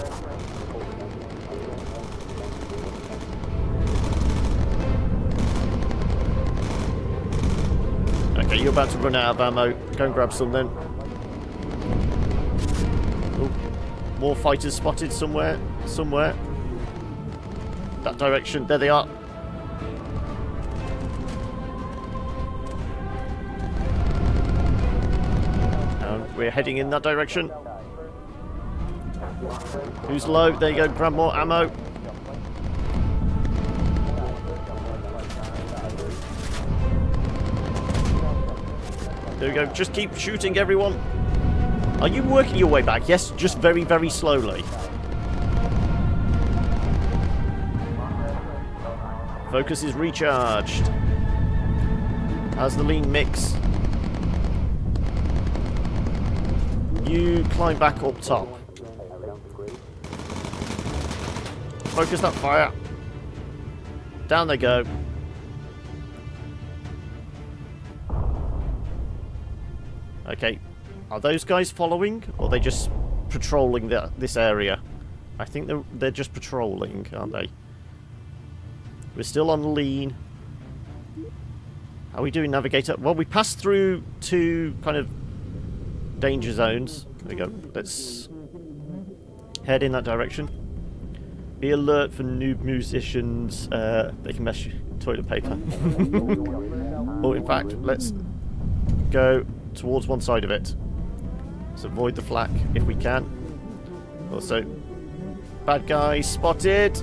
S1: Okay, you're about to run out of ammo. Go and grab some then. Ooh, more fighters spotted somewhere. Somewhere. That direction. There they are. We're heading in that direction. Who's low? There you go. Grab more ammo. There we go. Just keep shooting, everyone. Are you working your way back? Yes, just very, very slowly. Focus is recharged. How's the lean mix? You climb back up top. Focus that fire. Down they go. Okay. Are those guys following? Or are they just patrolling this area? I think they're just patrolling, aren't they? We're still on lean. How are we doing, Navigator? Well, we passed through two kind of danger zones. There we go. Let's head in that direction. Be alert for noob musicians. They can mess toilet paper. Or in fact, let's go towards one side of it. Let's avoid the flak if we can. Also, bad guy spotted.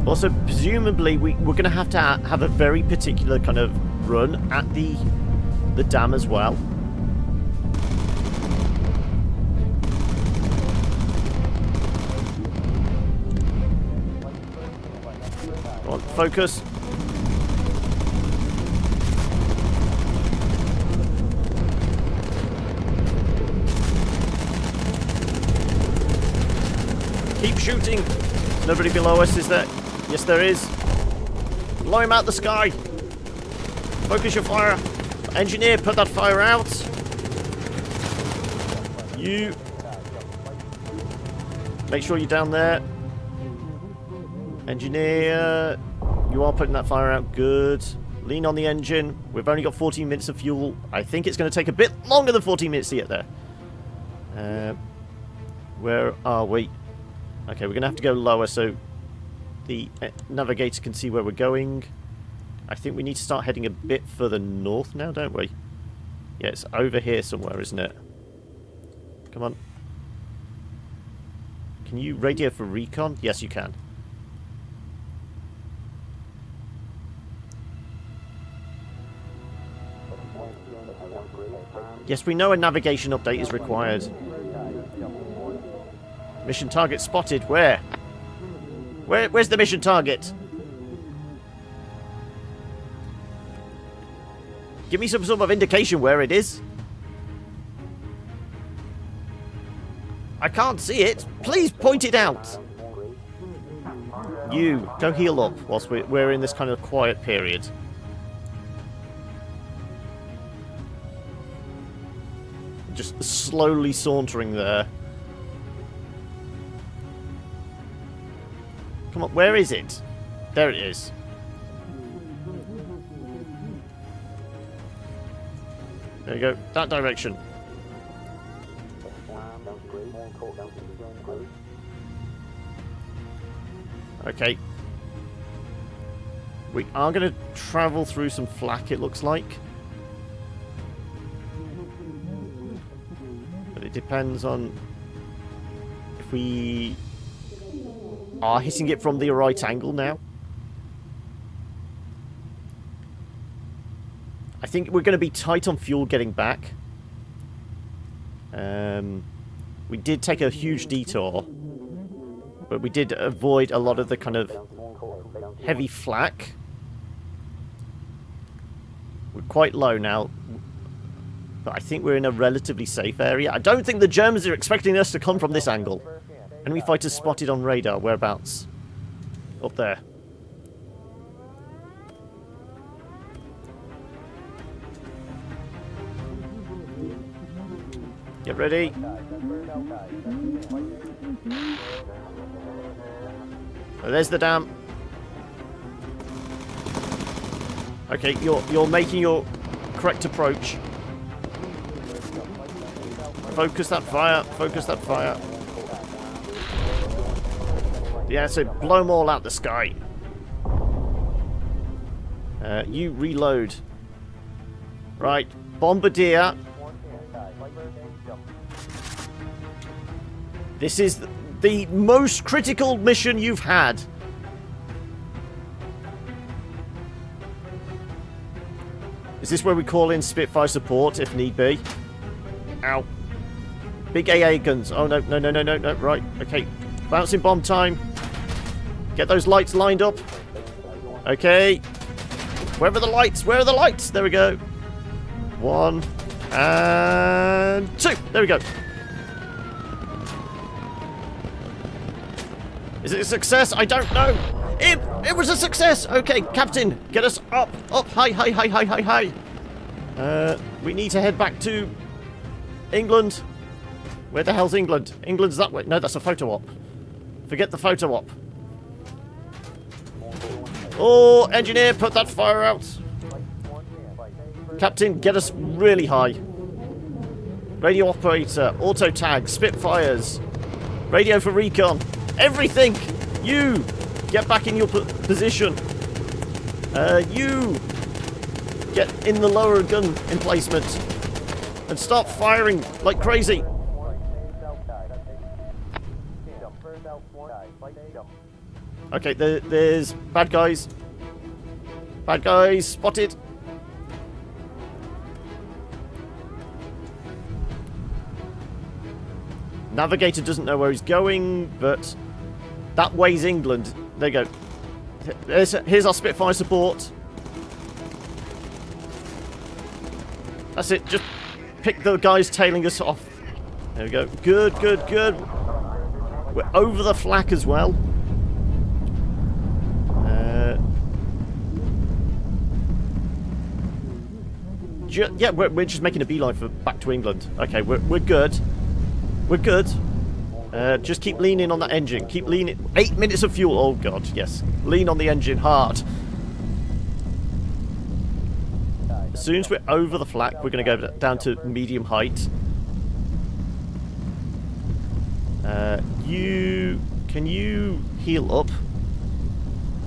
S1: Also, presumably, we're going to have a very particular kind of run at the dam as well. Come on, focus. Keep shooting. There's nobody below us, is there? Yes, there is. Blow him out the sky. Focus your fire. Engineer, put that fire out. You. Make sure you're down there. Engineer, you are putting that fire out. Good. Lean on the engine. We've only got 14 minutes of fuel. I think it's going to take a bit longer than 14 minutes to get there. Where are we? Okay, we're going to have to go lower so the navigator can see where we're going. I think we need to start heading a bit further north now, don't we? Yeah, it's over here somewhere, isn't it? Come on. Can you radio for recon? Yes, you can. Yes, we know a navigation update is required. Mission target spotted. Where? Where's the mission target? Give me some sort of indication where it is. I can't see it. Please point it out. You, go heal up whilst we're in this kind of quiet period. Just slowly sauntering there. Come on, where is it? There it is. There you go, that direction. Okay. We are going to travel through some flak, it looks like. But it depends on if we are hitting it from the right angle now. I think we're going to be tight on fuel getting back. We did take a huge detour, but we did avoid a lot of the kind of heavy flak. We're quite low now, but I think we're in a relatively safe area. I don't think the Germans are expecting us to come from this angle. Enemy fighters spotted on radar. Whereabouts? Up there. Get ready. Oh, there's the dam. Okay, you're making your correct approach. Focus that fire. Focus that fire. Yeah, so blow them all out the sky. You reload. Right, bombardier. This is the most critical mission you've had. Is this where we call in Spitfire support if need be? Ow. Big AA guns. Oh, no, no, no, no, no, no. Right, okay. Bouncing bomb time. Get those lights lined up. Okay. Where are the lights? Where are the lights? There we go. 1 and 2. There we go. Is it a success? I don't know. It was a success. Okay, Captain, get us up. Up, high, high, high, high, high, high. We need to head back to England. Where the hell's England? England's that way. No, that's a photo op. Forget the photo op. Oh, engineer, put that fire out. Captain, get us really high. Radio operator, auto tag, Spitfires, radio for recon. Everything! You! Get back in your position. You! Get in the lower gun emplacement. And start firing like crazy. Okay, there's bad guys. Bad guys spotted. Navigator doesn't know where he's going, but that way's England. There you go. Here's our Spitfire support. That's it. Just pick the guys tailing us off. There we go. Good, good, good. We're over the flak as well. Yeah, we're just making a beeline for back to England. Okay, we're good. We're good. Just keep leaning on that engine. Keep leaning. 8 minutes of fuel. Oh god, yes. Lean on the engine hard. As soon as we're over the flak, we're going to go down to medium height. Can you heal up?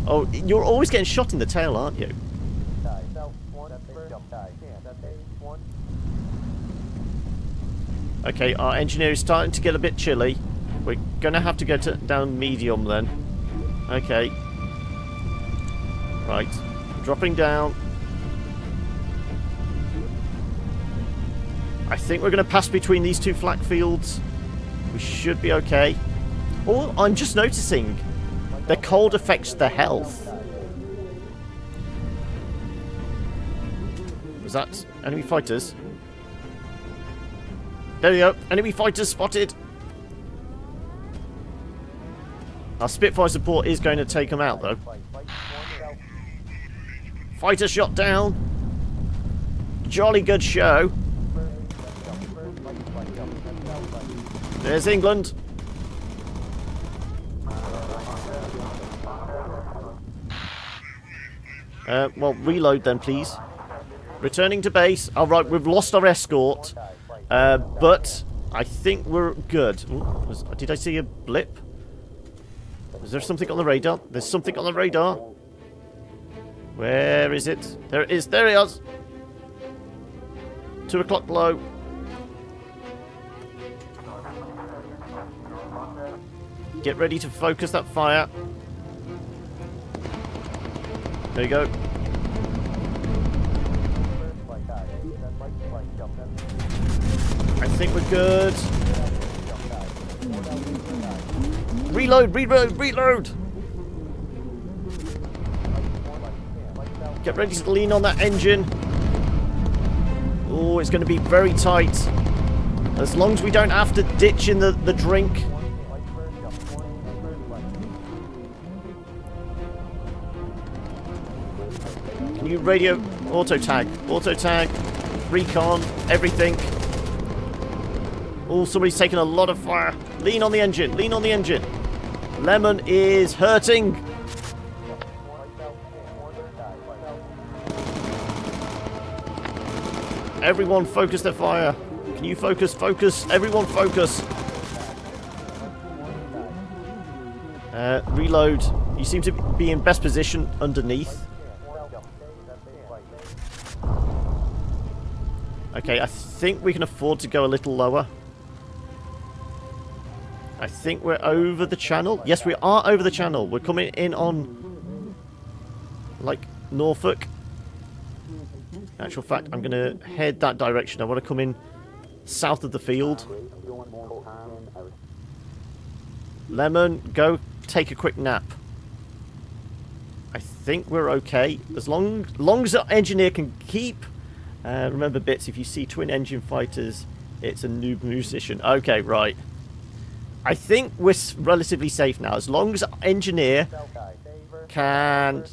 S1: Oh, you're always getting shot in the tail, aren't you? Okay, our engineer is starting to get a bit chilly. We're going to have to go down medium then. Okay. Right. Dropping down. I think we're going to pass between these two flak fields. We should be okay. Oh, I'm just noticing the cold affects the health. Was that enemy fighters? There we go. Enemy fighters spotted. Our Spitfire support is going to take them out, though. Fighter shot down. Jolly good show. There's England. Well, reload then, please. Returning to base. All right, we've lost our escort. But I think we're good. Ooh, did I see a blip? Is there something on the radar? There's something on the radar. Where is it? There it is. There it is. 2 o'clock low. Get ready to focus that fire. There you go. I think we're good. Reload, reload, reload! Get ready to lean on that engine. Oh, it's going to be very tight. As long as we don't have to ditch in the drink. Can you radio auto tag, recon, everything? Oh, somebody's taking a lot of fire. Lean on the engine, lean on the engine. Lemon is hurting. Everyone focus their fire. Can you focus? Focus. Everyone focus. Reload. You seem to be in best position underneath. Okay, I think we can afford to go a little lower. I think we're over the channel. Yes, we are over the channel. We're coming in on, like, Norfolk. In actual fact, I'm going to head that direction. I want to come in south of the field. Lemon, go take a quick nap. I think we're okay. As long as the engineer can keep... remember, Bits, if you see twin engine fighters, it's a noob musician. Okay, right. I think we're relatively safe now. As long as our engineer can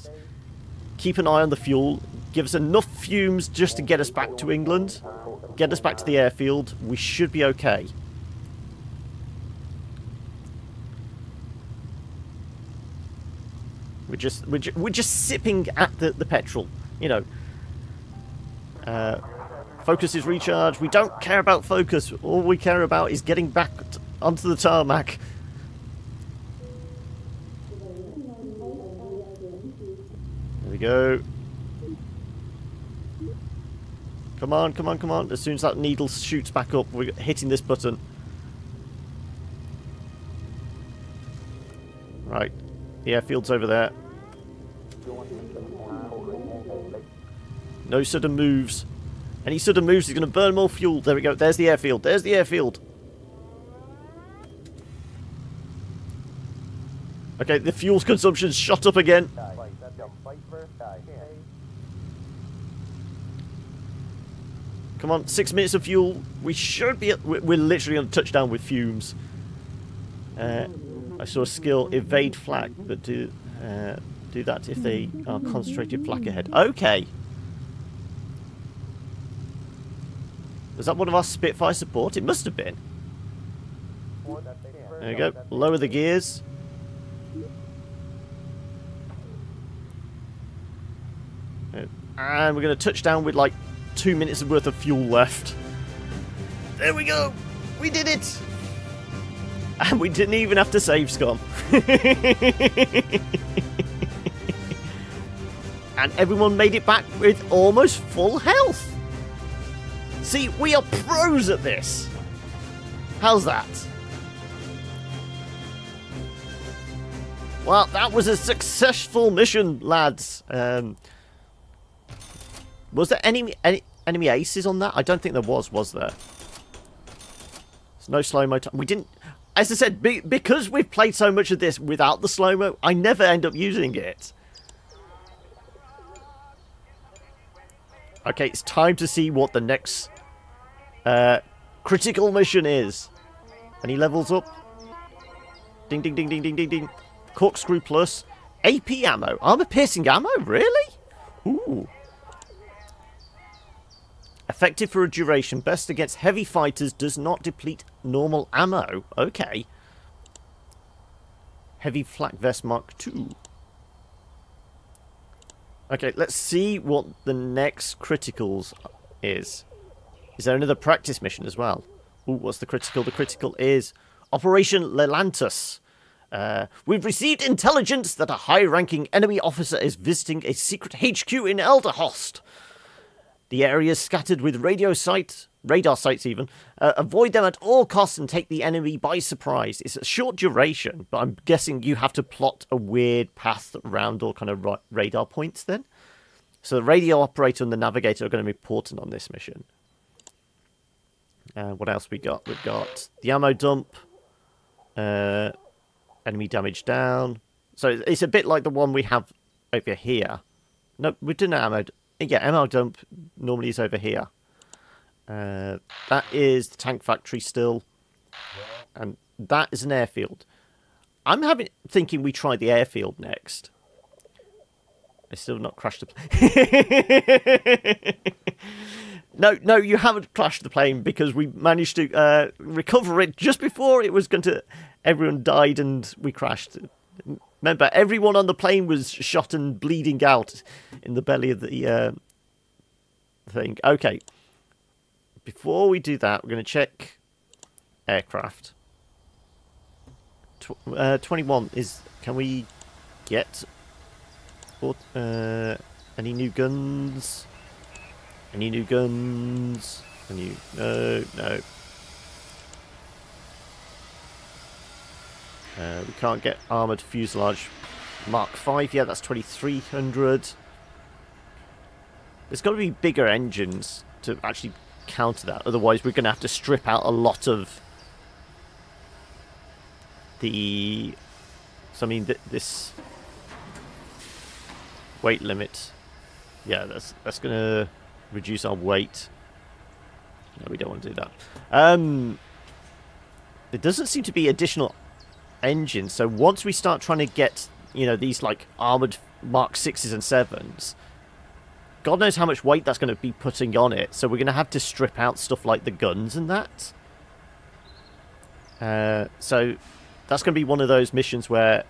S1: keep an eye on the fuel, give us enough fumes just to get us back to England, get us back to the airfield, we should be okay. We're just sipping at the petrol, you know. Focus is recharged. We don't care about focus. All we care about is getting back onto the tarmac. we go. Come on, come on, come on. As soon as that needle shoots back up, we're hitting this button. Right. The airfield's over there. No sudden moves. Any sudden moves is going to burn more fuel. There we go. There's the airfield. There's the airfield. Okay, the fuel consumption's shot up again. Come on, 6 minutes of fuel. We should be... We're literally on touchdown with fumes. I saw a skill, evade flak, but do that if they are concentrated flak ahead. Okay. Was that one of our Spitfire support? It must have been. There we go. Lower the gears. And we're going to touch down with like 2 minutes worth of fuel left. There we go. We did it. And we didn't even have to save scum. And everyone made it back with almost full health. See, we are pros at this. How's that? Well, that was a successful mission, lads. Was there any enemy aces on that? I don't think there was there? There's no slow-mo time. We didn't... As I said, because we've played so much of this without the slow-mo, I never end up using it. Okay, it's time to see what the next critical mission is. Any levels up? Ding, ding, ding, ding, ding, ding, ding. Corkscrew plus. AP ammo. Armor-piercing ammo? Really? Ooh. Effective for a duration. Best against heavy fighters. Does not deplete normal ammo. Okay. Heavy flak vest Mark II. Okay, let's see what the next criticals is. Is there another practice mission as well? Ooh, what's the critical? The critical is Operation Lelantus. We've received intelligence that a high-ranking enemy officer is visiting a secret HQ in Elderhost. The area is scattered with radar sites even. Avoid them at all costs and take the enemy by surprise. It's a short duration, but I'm guessing you have to plot a weird path around all kind of radar points then. So the radio operator and the navigator are going to be important on this mission. What else we got? We've got the ammo dump. Enemy damage down. So it's a bit like the one we have over here. No, we didn't ammo. Yeah, ammo dump normally is over here. That is the tank factory still. And that is an airfield. I'm thinking we try the airfield next. I still have not crashed the plane. No, you haven't crashed the plane because we managed to recover it just before it was going to... Everyone died and we crashed. Remember, everyone on the plane was shot and bleeding out in the belly of the thing. Okay. Before we do that, we're going to check aircraft. 21 is... Can we get any new guns? Any new guns? No. We can't get armoured fuselage. Mark 5, yeah, that's 2300. There's got to be bigger engines to actually counter that. Otherwise, we're going to have to strip out a lot of the... So, I mean, this weight limit. Yeah, that's going to reduce our weight. No, we don't want to do that. There doesn't seem to be additional engines. So once we start trying to get, you know, these like armored Mark 6s and 7s, God knows how much weight that's going to be putting on it. So we're going to have to strip out stuff like the guns and that. So that's going to be one of those missions where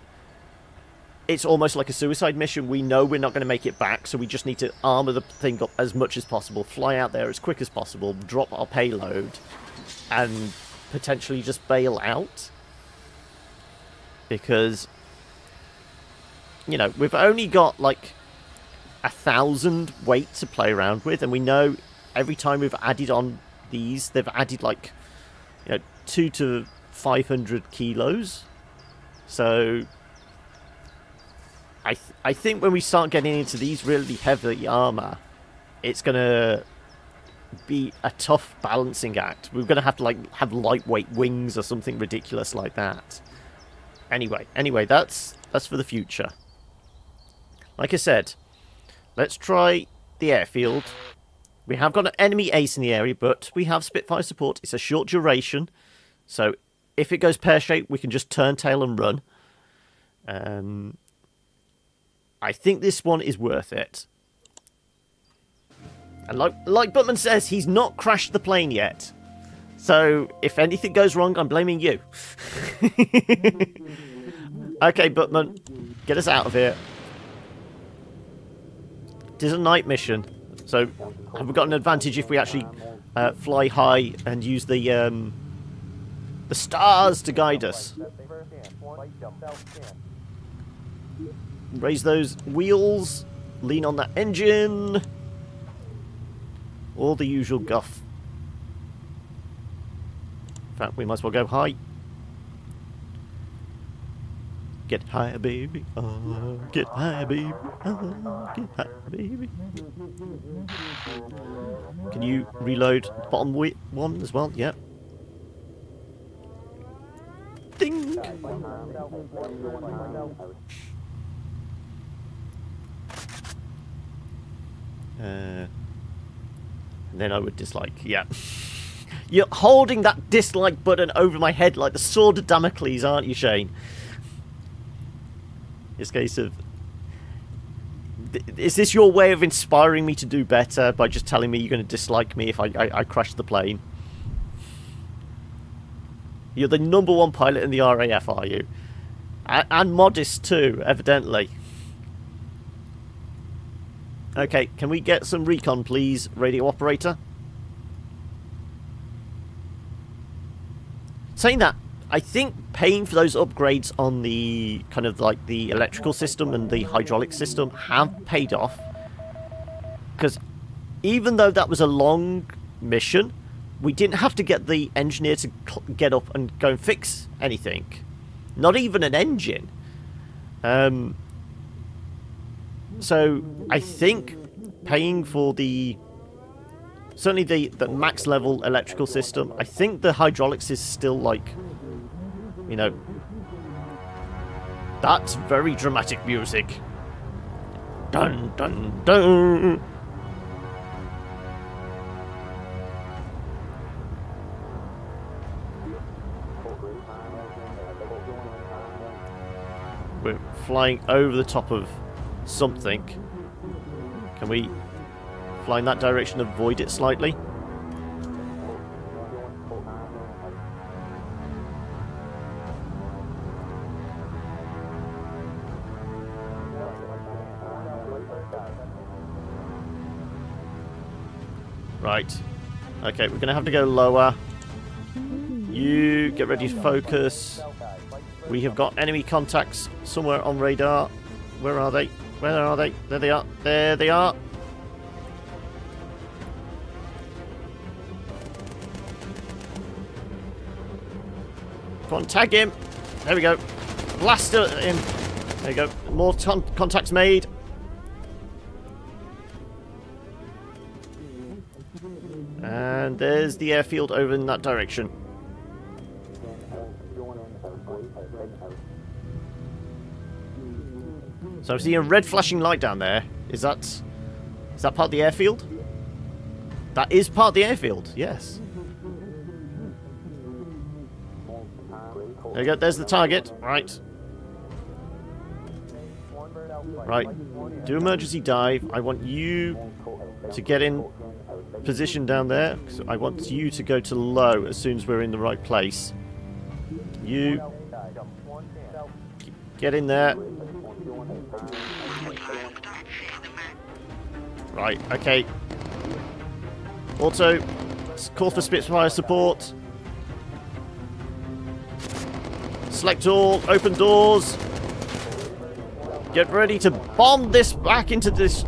S1: it's almost like a suicide mission. We know we're not going to make it back, so we just need to armor the thing up as much as possible, fly out there as quick as possible, drop our payload, and potentially just bail out. Because, you know, we've only got, like, 1,000 weight to play around with, and we know every time we've added on these, they've added like 2 to 500 kilos. So I think when we start getting into these really heavy armor, it's gonna be a tough balancing act. We're gonna have to like have lightweight wings or something ridiculous like that. Anyway, that's for the future. Like I said, let's try the airfield. We have got an enemy ace in the area, but we have Spitfire support. It's a short duration, so if it goes pear-shaped, we can just turn tail and run. I think this one is worth it. And like Butman says, he's not crashed the plane yet. So if anything goes wrong, I'm blaming you. Okay, Butman, get us out of here. It is a night mission, so have we got an advantage if we actually fly high and use the stars to guide us? Raise those wheels, lean on that engine, all the usual guff. In fact, we might as well go high. Get high, baby. Oh, get high, baby. Oh, get high, baby. Can you reload the bottom one as well? Yep. Ding! And then I would dislike. Yeah. You're holding that dislike button over my head like the sword of Damocles, aren't you, Shane? It's a case of... Is this your way of inspiring me to do better by just telling me you're going to dislike me if I crash the plane? You're the #1 pilot in the RAF, are you? And modest too, evidently. Okay, can we get some recon, please, radio operator? Saying that, I think paying for those upgrades on the kind of like the electrical system and the hydraulic system have paid off. Because even though that was a long mission, we didn't have to get the engineer to get up and go and fix anything. Not even an engine. So I think paying for the... Certainly the max level electrical system, I think the hydraulics is still like... You know... That's very dramatic music. Dun dun dun! We're flying over the top of something. Can we fly in that direction, avoid it slightly? Right. Okay, we're going to have to go lower. You get ready to focus. We have got enemy contacts somewhere on radar. Where are they? Where are they? There they are. There they are. Come on, tag him. There we go. Blast him. There you go. More contacts made. And there's the airfield over in that direction. So I'm seeing a red flashing light down there. Is that part of the airfield? That is part of the airfield, yes. There you go, there's the target. Right. Right. Do emergency dive. I want you to get in position down there. So I want you to go to low as soon as we're in the right place. You get in there. Right, okay. Auto, call for Spitfire support. Select all, open doors. Get ready to bomb this back into this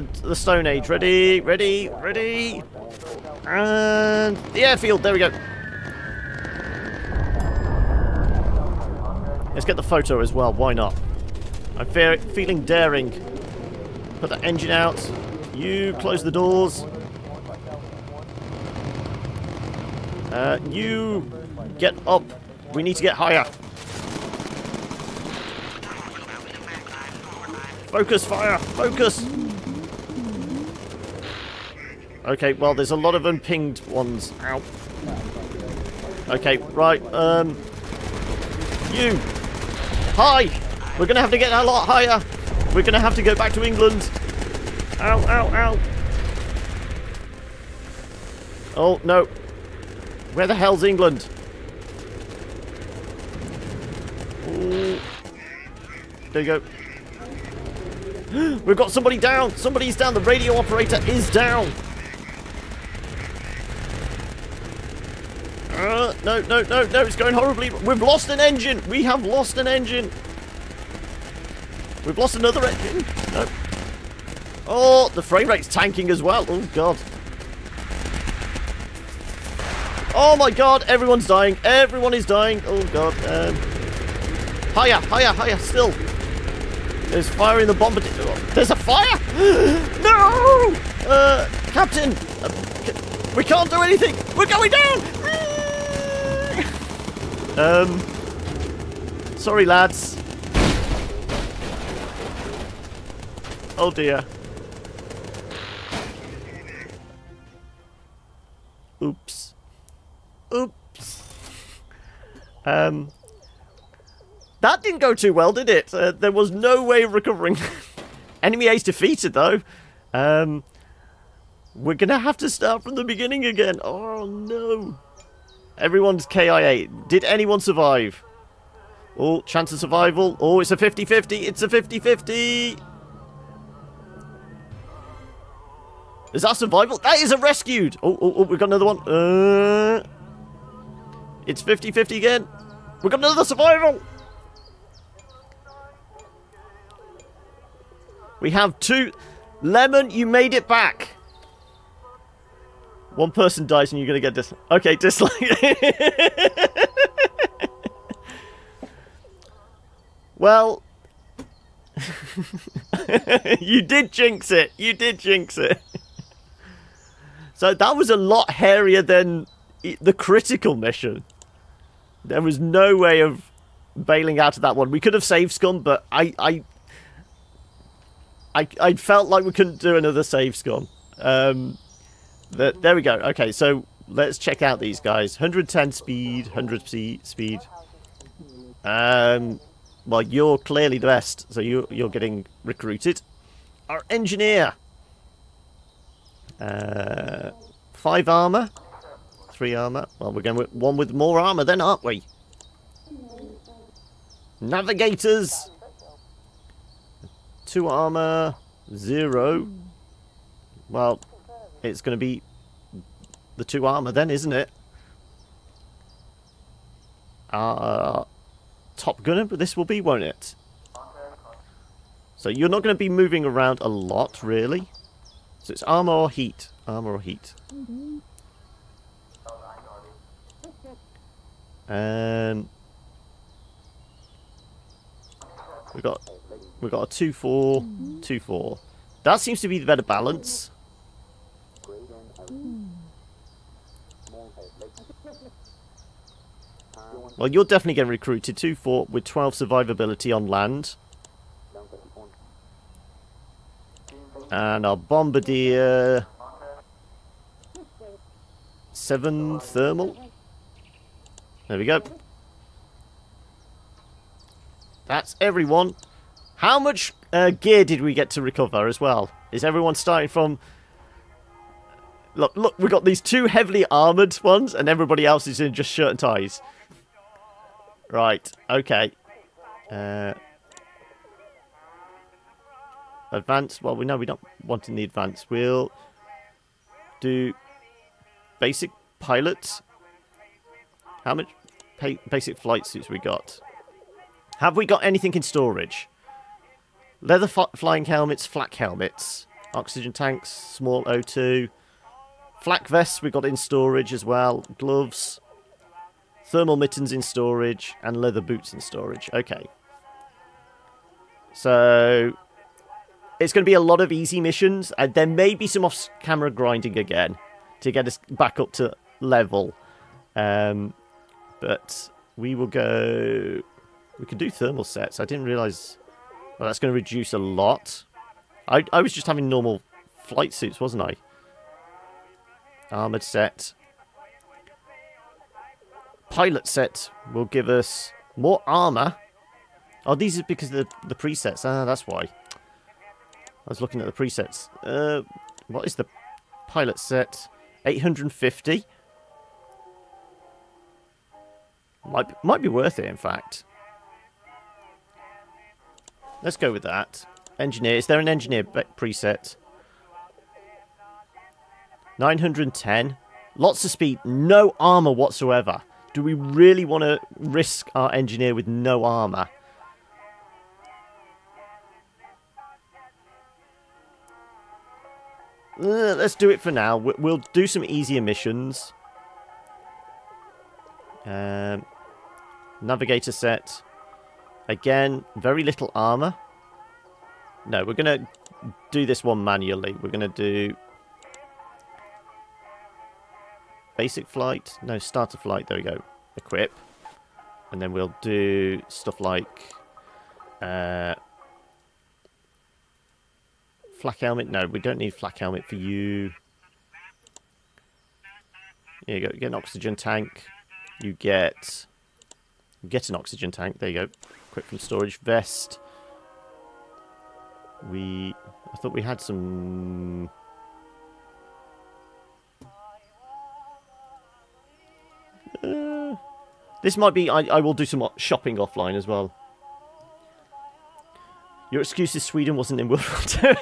S1: the Stone Age. Ready, ready, ready. And the airfield. There we go. Let's get the photo as well. Why not? I'm feeling daring. Put the engine out. You close the doors. You get up. We need to get higher. Focus, fire, focus. Okay, well, there's a lot of unpinged ones. Ow. Okay, right. You. Hi. We're gonna have to get a lot higher. We're gonna have to go back to England. Ow, ow, ow. Oh, no. Where the hell's England? Ooh. There you go. We've got somebody down. Somebody's down. The radio operator is down. No, no, no, no. It's going horribly. We've lost an engine. We have lost an engine. We've lost another engine. No. Oh, the frame rate's tanking as well. Oh, God. Oh, my God. Everyone's dying. Everyone is dying. Oh, God. Higher, higher, higher. Still. There's fire in the bomber. There's a fire? No! Captain! We can't do anything! We're going down! Sorry, lads. Oh, dear. Oops. Oops. That didn't go too well, did it? There was no way of recovering. Enemy ace defeated, though. We're going to have to start from the beginning again. Oh, no. Everyone's KIA. Did anyone survive? Oh, chance of survival. Oh, it's a 50-50. It's a 50-50. Is that survival? That is a rescued. Oh, oh, oh, we've got another one. It's 50-50 again. We've got another survival. We have two. Lemon, you made it back. One person dies and you're going to get dislike. Okay, dislike. Well. You did jinx it. You did jinx it. So that was a lot hairier than the critical mission. There was no way of bailing out of that one. We could have saved Scum, but I felt like we couldn't do another save Scum. There we go. Okay, so let's check out these guys. 110 speed, 100 speed. Well, you're clearly the best, so you're getting recruited. Our engineer. 5 armor, 3 armor. Well, we're going with one with more armor then, aren't we? Navigators. 2 armor, 0. Well, it's going to be the 2 armor then, isn't it? Top gunner, but this will be, won't it? So you're not going to be moving around a lot, really. So it's armor or heat. Armor or heat. And we got a 2-4, 2-4. That seems to be the better balance. Well, you're definitely getting recruited. 2-4 with 12 survivability on land. And our bombardier. 7 thermal. There we go. That's everyone. How much gear did we get to recover as well? Is everyone starting from... Look, we've got these 2 heavily armoured ones, and everybody else is in just shirt and ties. Right, okay. Advanced, well, we know we don't want in the advanced. We'll do basic pilot. How much basic flight suits we got? Have we got anything in storage? Leather flying helmets, flak helmets. Oxygen tanks, small O2. Flak vests we got in storage as well. Gloves. Thermal mittens in storage. And leather boots in storage. Okay. So it's going to be a lot of easy missions. And there may be some off-camera grinding again to get us back up to level. But we will go... We can do thermal sets. I didn't realise... Well, that's going to reduce a lot. I was just having normal flight suits, wasn't I? Armoured set. Pilot set will give us more armour. Oh, these are because of the presets. Ah, that's why. I was looking at the presets. What is the pilot set? 850. Might be worth it, in fact. Let's go with that. Engineer. Is there an engineer preset? 910. Lots of speed. No armour whatsoever. Do we really want to risk our engineer with no armour? Let's do it for now. We'll do some easier missions. Navigator set. Again, very little armour. No, we're going to do this one manually. We're going to do... Basic flight. No, starter flight. There we go. Equip. And then we'll do stuff like... flak helmet. No, we don't need flak helmet for you. Here you go. You get an oxygen tank. You get an oxygen tank. There you go. Quick from storage. Vest. I thought we had some... This might be... I will do some shopping offline as well. Your excuse is Sweden wasn't in World War II.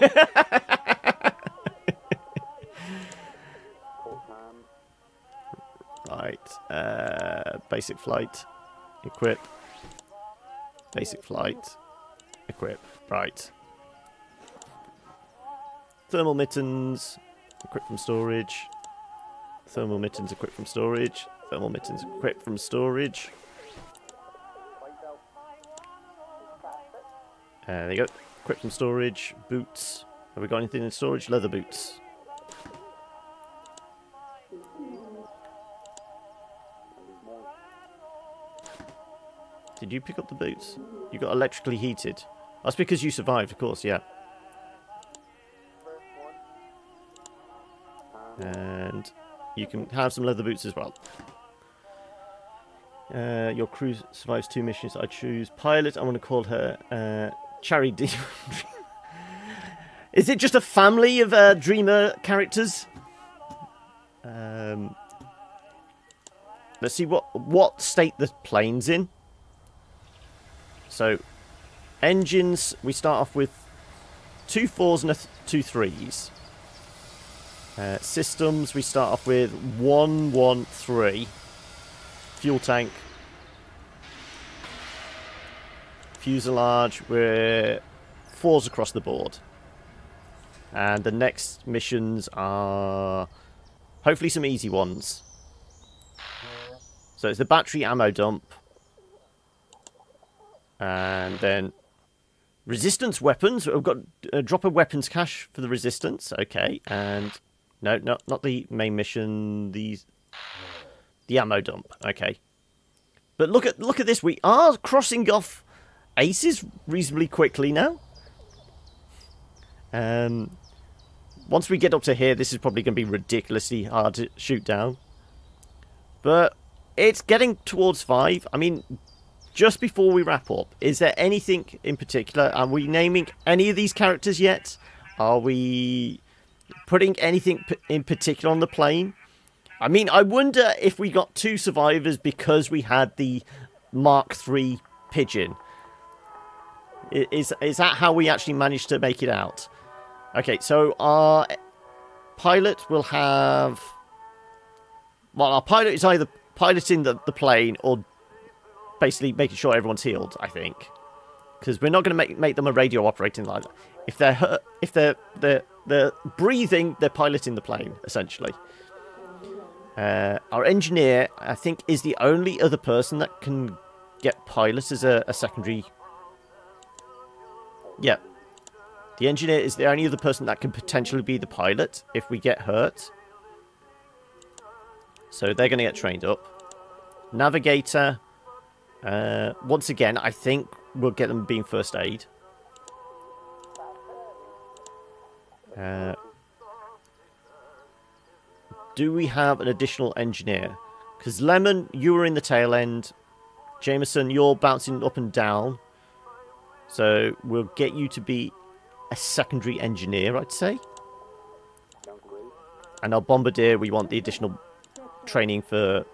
S1: Right. Basic flight. Equip. Basic flight. Equip. Right. Thermal mittens. Equip from storage. Thermal mittens. Equip from storage. Thermal mittens. Equip from storage. There you go. Equip from storage. Boots. Have we got anything in storage? Leather boots. Did you pick up the boots? You got electrically heated. That's because you survived, of course, yeah. And you can have some leather boots as well. Your crew survives 2 missions. I choose pilot. I want to call her Cherry D. Is it just a family of Dreamer characters? Let's see what state the plane's in. So, engines, we start off with 2 4s and 2 3s. Systems, we start off with 1 1 3. Fuel tank. Fuselage, we're 4s across the board. And the next missions are hopefully some easy ones. So it's the battery ammo dump. And then resistance weapons. We've got a drop of weapons cache for the resistance. Okay. And no, not the main mission. The ammo dump. Okay. But look at this. We are crossing off aces reasonably quickly now. Once we get up to here, this is probably going to be ridiculously hard to shoot down. But it's getting towards 5. I mean, just before we wrap up, is there anything in particular? Are we naming any of these characters yet? Are we putting anything in particular on the plane? I mean, I wonder if we got 2 survivors because we had the Mark III Pigeon. Is that how we actually managed to make it out? Okay, so our pilot will have... Well, our pilot is either piloting the plane or basically making sure everyone's healed, I think. Because we're not going to make them a radio operating line. If they're hurt, if they're They're breathing, they're piloting the plane, essentially. Our engineer, I think, is the only other person that can get pilot as a secondary... Yeah. The engineer is the only other person that can potentially be the pilot if we get hurt. So they're going to get trained up. Navigator. Once again, I think we'll get them being first aid. Do we have an additional engineer? Because Lemon, you were in the tail end. Jameson, you're bouncing up and down. So we'll get you to be a secondary engineer, I'd say. And our bombardier, we want the additional training for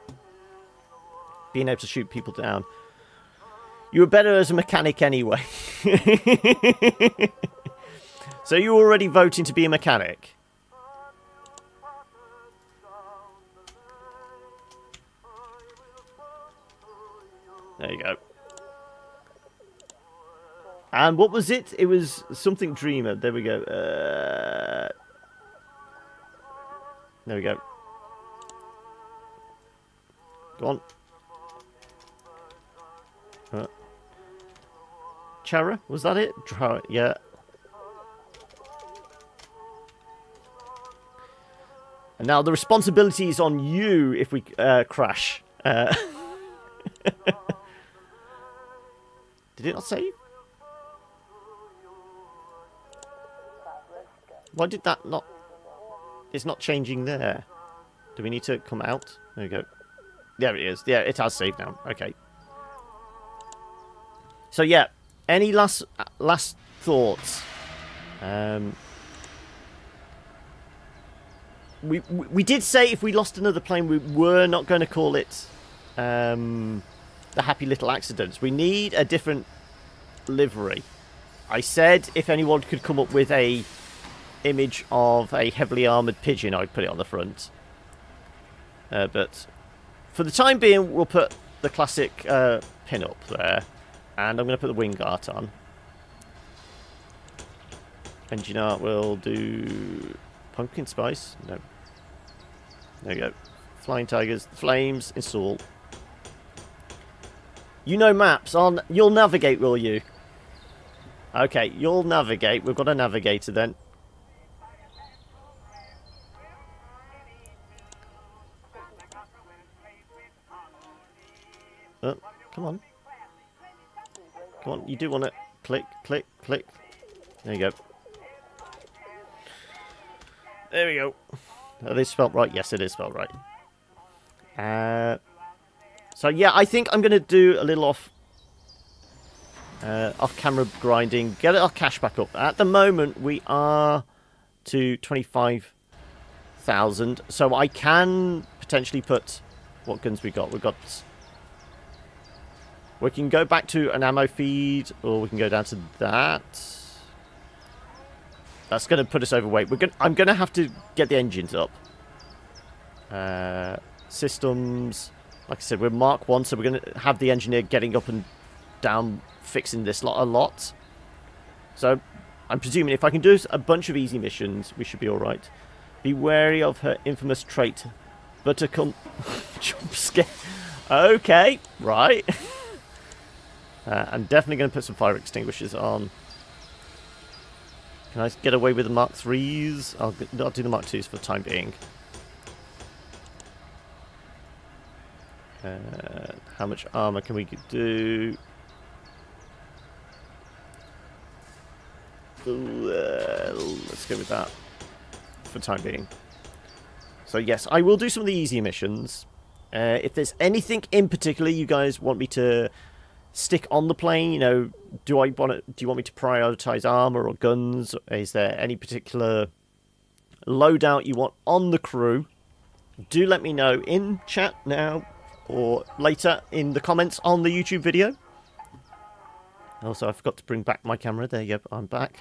S1: being able to shoot people down. You were better as a mechanic anyway. So you're already voting to be a mechanic? There you go. And what was it? It was something Dreamer. There we go. There we go. Go on. Chara? Was that it? Yeah. And now the responsibility is on you if we crash. Did it not save? Why did that not... It's not changing there. Do we need to come out? There we go. There it is. Yeah, it has saved now. Okay. So yeah, any last thoughts? We did say if we lost another plane, we were not going to call it the Happy Little Accidents. We need a different livery. I said if anyone could come up with a image of a heavily armoured pigeon, I'd put it on the front. But for the time being, we'll put the classic pin up there. And I'm going to put the wing art on. Engine art will do pumpkin spice. No. There we go. Flying tigers, flames, install. You know maps on. You'll navigate, will you? Okay, you'll navigate. We've got a navigator then. Oh, come on. Come on, you do want to click, click, click. There you go. There we go. Are they spelled right? Yes, it is spelled right. So yeah, I think I'm going to do a little off-camera grinding, get our cash back up. At the moment, we are to 25,000, so I can potentially put... What guns we got? We've got... We can go back to an ammo feed, or we can go down to that. That's going to put us overweight. I'm going to have to get the engines up. Systems. Like I said, we're Mark 1, so we're going to have the engineer getting up and down, fixing this lot a lot. So, I'm presuming if I can do a bunch of easy missions, we should be alright. Be wary of her infamous trait. Buttercup jump scare. Okay, right. I'm definitely going to put some fire extinguishers on. Can I get away with the Mark 3s? I'll do the Mark 2s for the time being. How much armor can we do? Let's go with that for the time being. So yes, I will do some of the easy missions. If there's anything in particular you guys want me to stick on the plane, you know, do you want me to prioritize armor or guns? Is there any particular loadout you want on the crew? Do let me know in chat now or later in the comments on the YouTube video. Also, I forgot to bring back my camera. There you go, I'm back.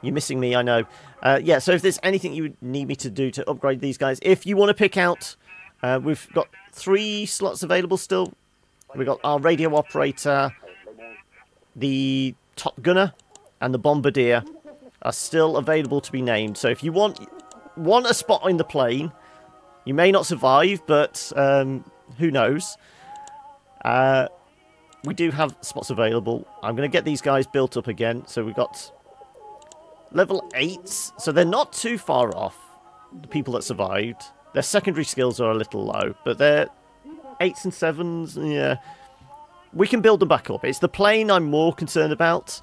S1: You're missing me, I know. Yeah, so if there's anything you would need me to do to upgrade these guys, if you want to pick out, we've got 3 slots available still. We've got our radio operator, the top gunner, and the bombardier. are still available to be named. So if you want a spot in the plane, you may not survive, but who knows? We do have spots available. I'm going to get these guys built up again. So we've got level 8s. So they're not too far off, the people that survived. Their secondary skills are a little low, but they're 8s and 7s. Yeah, we can build them back up. It's the plane I'm more concerned about.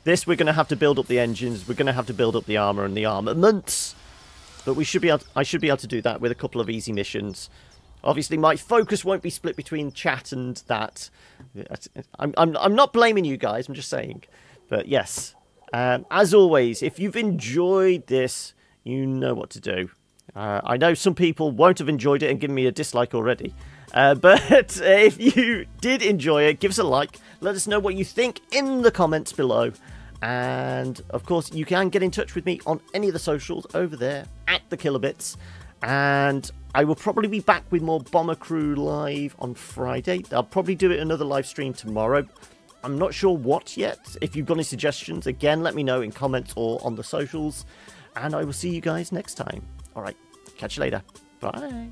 S1: This, we're going to have to build up the engines. We're going to have to build up the armor and the armaments. But we should be able I should be able to do that with a couple of easy missions. Obviously, my focus won't be split between chat and that. I'm not blaming you guys. I'm just saying. But yes, as always, if you've enjoyed this, you know what to do. I know some people won't have enjoyed it and given me a dislike already. But if you did enjoy it, give us a like. Let us know what you think in the comments below. And, of course, you can get in touch with me on any of the socials over there at the Kilobits. And I will probably be back with more Bomber Crew live on Friday. I'll probably do another live stream tomorrow. I'm not sure what yet. If you've got any suggestions, again, let me know in comments or on the socials. And I will see you guys next time. All right, catch you later. Bye.